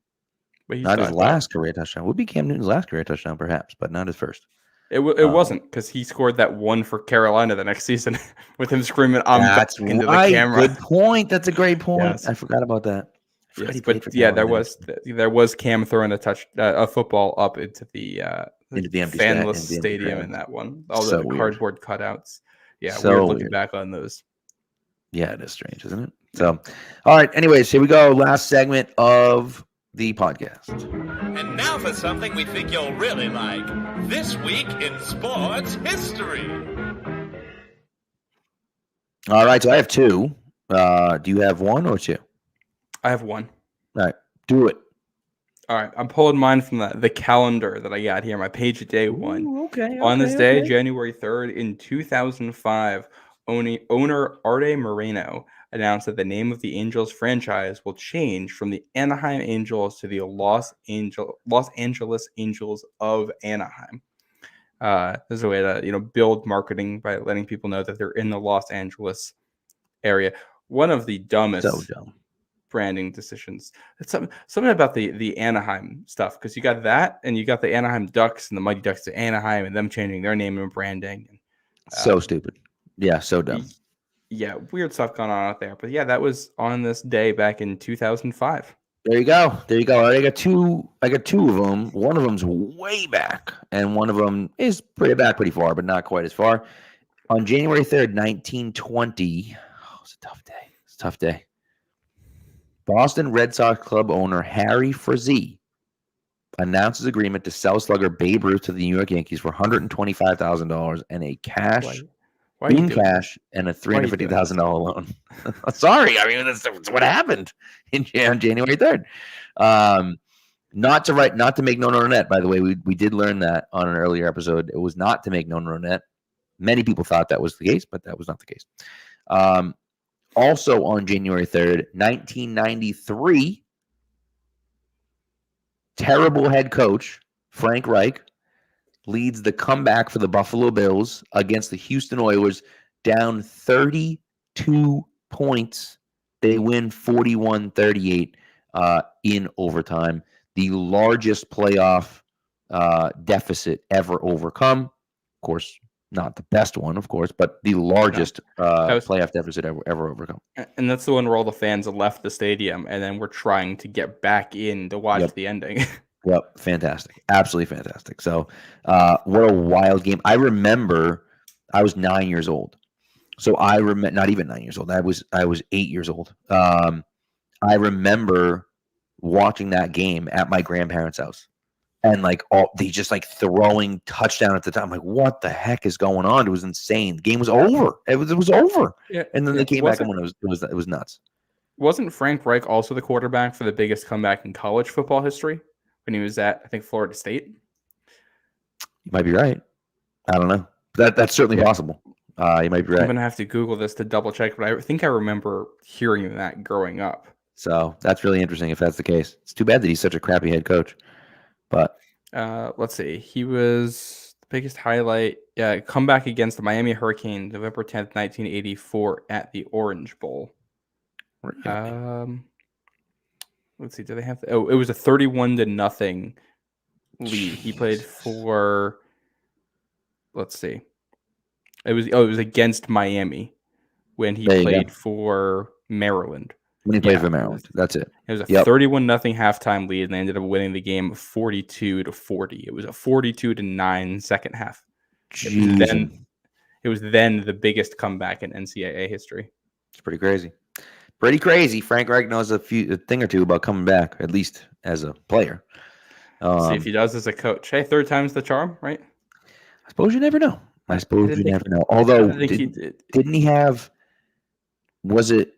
Not his last career touchdown. Would be Cam Newton's last career touchdown, perhaps, but not his first. It wasn't, because he scored that one for Carolina the next season with him screaming, "I'm back," into the camera. Good point. That's a great point. Yes. I forgot about that. Yes, but there was Cam throwing a football up into the empty fanless stadium in that one. All the cardboard cutouts. Yeah, so weird looking back on those. Yeah, it is strange, isn't it? So, all right. Anyways, here we go. Last segment of the podcast. And now for something we think you'll really like. This week in sports history. All right. So I have two. Do you have one or two? I have one. All right. Do it. All right. I'm pulling mine from the calendar that I got here, my page of day one. On this day, January 3rd, in 2005, owner Arte Moreno announced that the name of the Angels franchise will change from the Anaheim Angels to the Los Angeles Angels of Anaheim. There's a way to build marketing by letting people know that they're in the Los Angeles area. One of the dumbest branding decisions. It's something about the Anaheim stuff, because you got that and you got the Anaheim Ducks and the Mighty Ducks to Anaheim and them changing their name and branding. So stupid. Yeah, so dumb. Yeah, weird stuff going on out there. But yeah, that was on this day back in 2005. There you go. I got two of them. One of them's way back, and one of them is pretty far, but not quite as far. On January 3rd, 1920, it's a tough day. Boston Red Sox club owner Harry Frazee announced his agreement to sell slugger Babe Ruth to the New York Yankees for $125,000 and a cash and a $350,000 loan. Sorry, I mean that's what happened on January 3rd. Not to make no net. By the way, we did learn that on an earlier episode. It was not to make no net. Many people thought that was the case, but that was not the case. Also on January 3rd, 1993, terrible head coach Frank Reich leads the comeback for the Buffalo Bills against the Houston Oilers, down 32 points. They win 41-38 in overtime. The largest playoff deficit ever overcome. Of course, not the best one, of course, but the largest playoff deficit ever overcome. And that's the one where all the fans left the stadium, and then we're trying to get back in to watch the ending. Yep, fantastic. Absolutely fantastic. So what a wild game. I remember I was 9 years old. So I remember, not even 9 years old. I was 8 years old. I remember watching that game at my grandparents' house. And they just throwing touchdown at the time. I'm like, what the heck is going on? It was insane. The game was over. It was over. Yeah, and then they came back and when it was nuts. Wasn't Frank Reich also the quarterback for the biggest comeback in college football history when he was at, I think, Florida State? You might be right. I don't know. That's certainly possible. You might be right. I'm gonna have to Google this to double check, but I think I remember hearing that growing up. So that's really interesting if that's the case. It's too bad that he's such a crappy head coach. But let's see. He was the biggest highlight. Comeback against the Miami Hurricanes, November 10th, 1984, at the Orange Bowl. Really? let's see, do they have? Oh, it was a 31-0 lead. He played for. Let's see. It was against Miami when he There you played go. for Maryland. When he played for Maryland. That's it. It was a Yep. 31-0 halftime lead, and they ended up winning the game 42-40. It was a 42-9 second half. Jeez. It was then the biggest comeback in NCAA history. It's pretty crazy. Pretty crazy. Frank Reich knows a thing or two about coming back, at least as a player. See if he does as a coach. Hey, third time's the charm, right? I suppose you never know. I didn't think- never know. Although, I think he did. didn't he have? Wasn't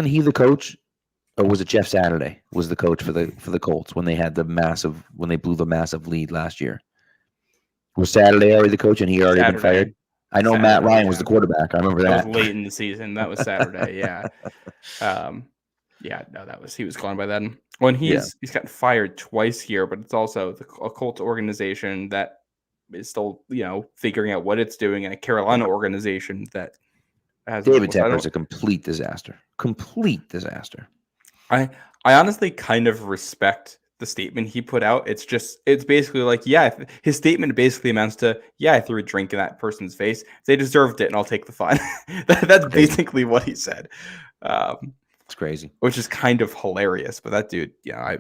he the coach, or was it Jeff Saturday was the coach for the Colts when they blew the massive lead last year? Was Saturday already the coach and he already been fired? I know Saturday, Matt Ryan was the quarterback. I remember that. That was late in the season. That was Saturday. Yeah. He was gone by then. When he's gotten fired twice here, but it's also a Colts organization that is still, figuring out what it's doing, and a Carolina organization that has David Tepper's a complete disaster. Complete disaster. I honestly kind of respect the statement he put out. It's basically like, his statement basically amounts to, I threw a drink in that person's face. They deserved it, and I'll take the fine. That's basically what he said. It's crazy. Which is kind of hilarious. But that dude, I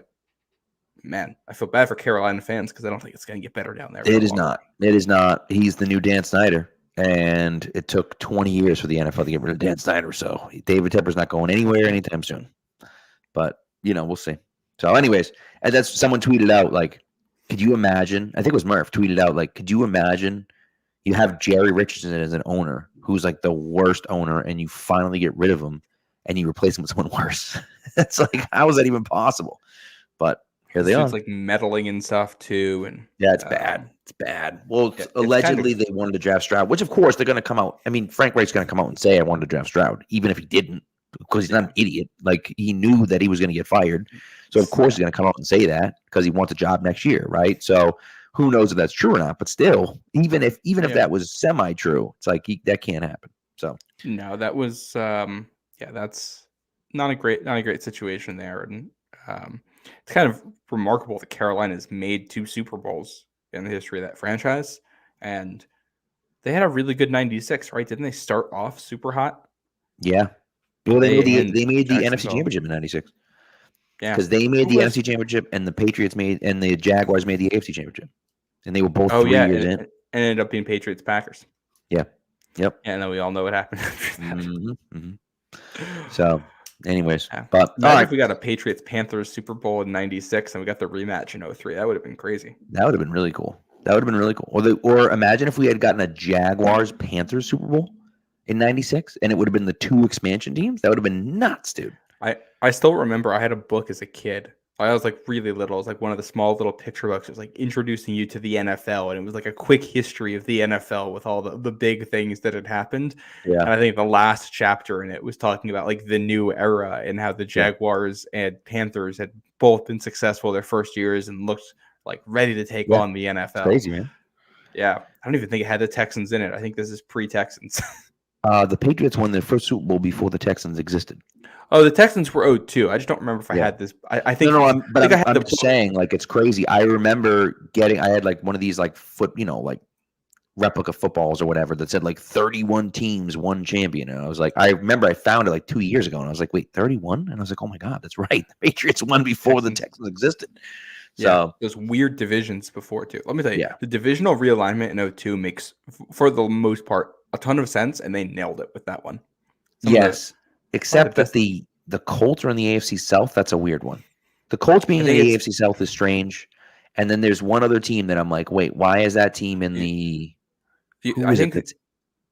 feel bad for Carolina fans because I don't think it's going to get better down there. It is not. It is not. He's the new Dan Snyder. And it took 20 years for the NFL to get rid of Dan Snyder. So David Tepper's not going anywhere anytime soon. But, we'll see. So anyways, and that's someone tweeted out, like, could you imagine? I think it was Murph tweeted out, like, could you imagine you have Jerry Richardson as an owner who's like the worst owner, and you finally get rid of him and you replace him with someone worse? It's like, how is that even possible? But here they are. It's like meddling and stuff too. And yeah, it's bad. It's bad. Well, allegedly they wanted to draft Stroud, which of course they're going to come out. I mean, Frank Reich's going to come out and say, I wanted to draft Stroud, even if he didn't, because he's not an idiot. Like, he knew that he was going to get fired. So of course he's going to come out and say that because he wants a job next year, right? So who knows if that's true or not? But still, even if that was semi-true, it's like that can't happen. So no, that was that's not a great situation there, and it's kind of remarkable that Carolina's made 2 Super Bowls in the history of that franchise, and they had a really good 96, right? Didn't they start off super hot? Yeah. Well, they made the NFC Championship in 96. Yeah, because they made the NFC Championship, and the Patriots and the Jaguars made the AFC Championship, and they were both 3 years in. And ended up being Patriots-Packers. Yeah. Yep. And then we all know what happened after that. Mm-hmm. So, anyways, but if we got a Patriots-Panthers Super Bowl in 96 and we got the rematch in 03, that would have been crazy. That would have been really cool. Or imagine if we had gotten a Jaguars-Panthers Super Bowl in 96, and it would have been the 2 expansion teams. That would have been nuts, dude. I still remember I had a book as a kid. I was like really little. It was like one of the small little picture books. It was like introducing you to the NFL, and it was like a quick history of the NFL with all the big things that had happened. Yeah. And I think the last chapter in it was talking about like the new era and how the Jaguars and Panthers had both been successful their first years and looked like ready to take on the NFL. It's crazy, man. Yeah. I don't even think it had the Texans in it. I think this is pre-Texans. The Patriots won their first Super Bowl before the Texans existed. Oh, the Texans were 02. I just don't remember if I had this. I think. No, I'm just saying, like, it's crazy. I remember I had like one of these like like replica footballs or whatever that said like 31 teams, 1 champion. And I was like, I remember I found it like 2 years ago, and I was like, wait, 31? And I was like, oh my God, that's right. The Patriots won before the Texans existed. So those weird divisions before too. Let me tell you, the divisional realignment in 02 makes, for the most part, a ton of sense, and they nailed it with that one. Except that the Colts are in the AFC South. That's a weird one. The Colts being in the AFC South is strange. And then there's one other team that I'm like, wait, why is that team in the? I think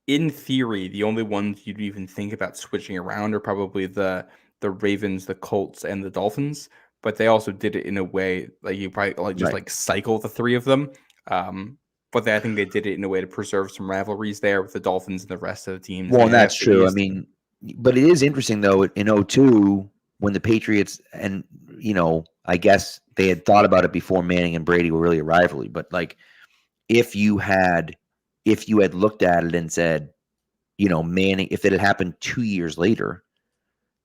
in theory, the only ones you'd even think about switching around are probably the Ravens, the Colts, and the Dolphins. But they also did it in a way like you probably like cycle the 3 of them. But I think they did it in a way to preserve some rivalries there with the Dolphins and the rest of the teams. Well, that's true. I mean, but it is interesting though in 02 when the Patriots and I guess they had thought about it before Manning and Brady were really a rivalry. But like, if you had looked at it and said, Manning, if it had happened 2 years later,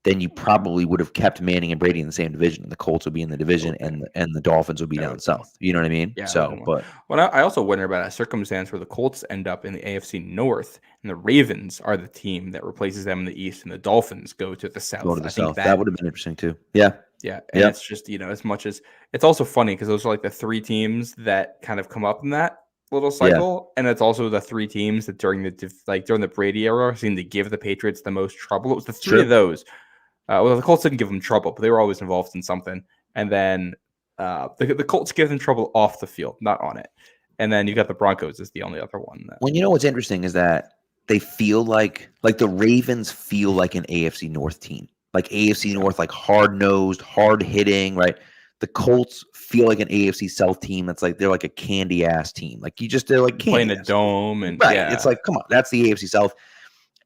then you probably would have kept Manning and Brady in the same division. The Colts would be in the division, and the Dolphins would be down south. You know what I mean? Yeah. So, I also wonder about a circumstance where the Colts end up in the AFC North, and the Ravens are the team that replaces them in the East, and the Dolphins go to the South. Go to the South. That would have been interesting too. Yeah. Yeah, and it's just, as much as it's also funny because those are like the three teams that kind of come up in that little cycle, and it's also the three teams that during the Brady era seemed to give the Patriots the most trouble. It was the three of those. The Colts didn't give them trouble, but they were always involved in something. And then the Colts give them trouble off the field, not on it. And then you got the Broncos as the only other one. Well, what's interesting is that they feel like the Ravens feel like an AFC North team. Like AFC North, like hard-nosed, hard-hitting, right? The Colts feel like an AFC South team that's like they're like a candy-ass team. Like they're like playing a dome and right. It's like, come on, that's the AFC South.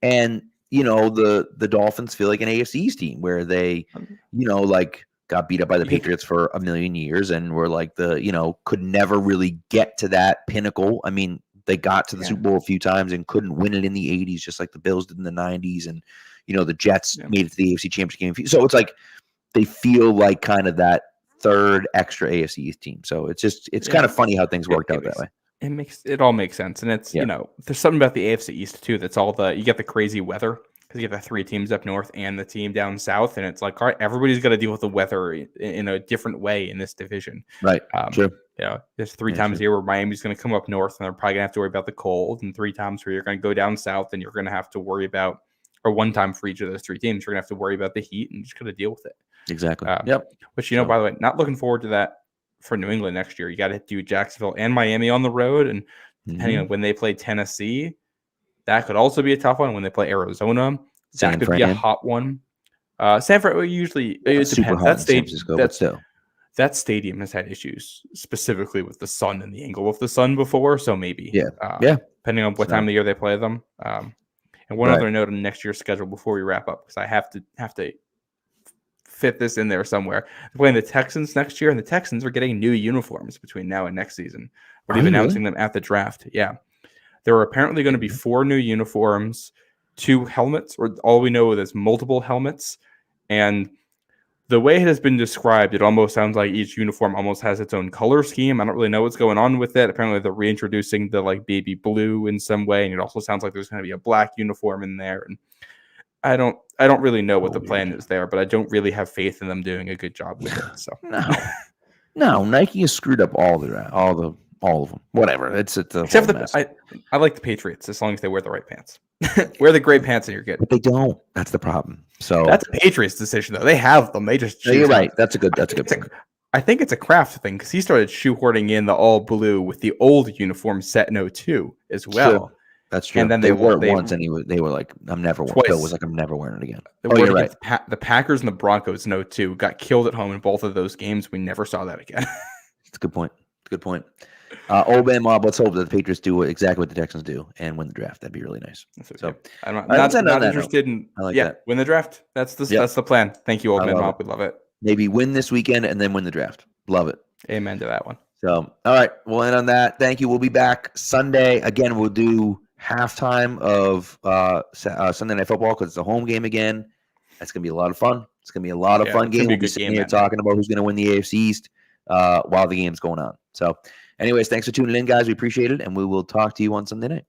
And the Dolphins feel like an AFC East team where they, like got beat up by the Patriots for a million years and were like could never really get to that pinnacle. I mean, they got to the Super Bowl a few times and couldn't win it in the 80s, just like the Bills did in the 90s. And the Jets made it to the AFC Championship game. So it's like they feel like kind of that third extra AFC East team. So it's kind of funny how things worked out that way. It all makes sense. And it's, there's something about the AFC East too. That's all you get the crazy weather because you have the three teams up north and the team down south. And it's like, all right, everybody's got to deal with the weather in a different way in this division. Right. Sure. There's three times a year where Miami's going to come up north and they're probably going to have to worry about the cold, and three times where you're going to go down south and you're going to have to worry about, or one time for each of those three teams, you're going to have to worry about the heat and just got to deal with it. Exactly. Which, by the way, not looking forward to that for New England next year. You got to do Jacksonville and Miami on the road. And depending on when they play Tennessee, that could also be a tough one. When they play Arizona, that could be a hot one. San Fran usually, it depends. That stadium has had issues specifically with the sun and the angle of the sun before. So maybe, depending on what time of the year they play them. And one other note on next year's schedule before we wrap up, because I have to fit this in there somewhere. They're playing the Texans next year, and the Texans are getting new uniforms between now and next season. We're even announcing them at the draft. Yeah. There are apparently going to be 4 new uniforms, 2 helmets, or all we know is multiple helmets. And the way it has been described, it almost sounds like each uniform almost has its own color scheme. I don't really know what's going on with it. Apparently, they're reintroducing the baby blue in some way, and it also sounds like there's going to be a black uniform in there. And I don't really know what the plan is there, but I don't really have faith in them doing a good job with it. So no, Nike has screwed up all of them. Whatever. Except for I like the Patriots as long as they wear the right pants. Wear the gray pants and you're good. But they don't. That's the problem. So that's a Patriots decision though. They have them. They just choose. You're right. That's a good thing. I think it's a Kraft thing because he started shoehorning in the all blue with the old uniform set in 02 as well. Sure. That's true. And then they wore it once, and they were like, "I'm never wearing." Bill was like, "I'm never wearing it again." You're right. The Packers and the Broncos in 02 got killed at home in both of those games. We never saw that again. It's a good point. Old man Mob, let's hope that the Patriots do exactly what the Texans do and win the draft. That'd be really nice. So I'm not interested in win the draft. That's the plan. Thank you, Old man Mob. We love it. Maybe win this weekend and then win the draft. Love it. Amen to that one. So all right, we'll end on that. Thank you. We'll be back Sunday again. We'll do halftime of Sunday Night Football because it's a home game again. That's gonna be a lot of fun. It's gonna be a lot of fun game. We'll be sitting here talking about who's gonna win the AFC East while the game's going on. So anyways, thanks for tuning in, guys. We appreciate it, and we will talk to you on Sunday night.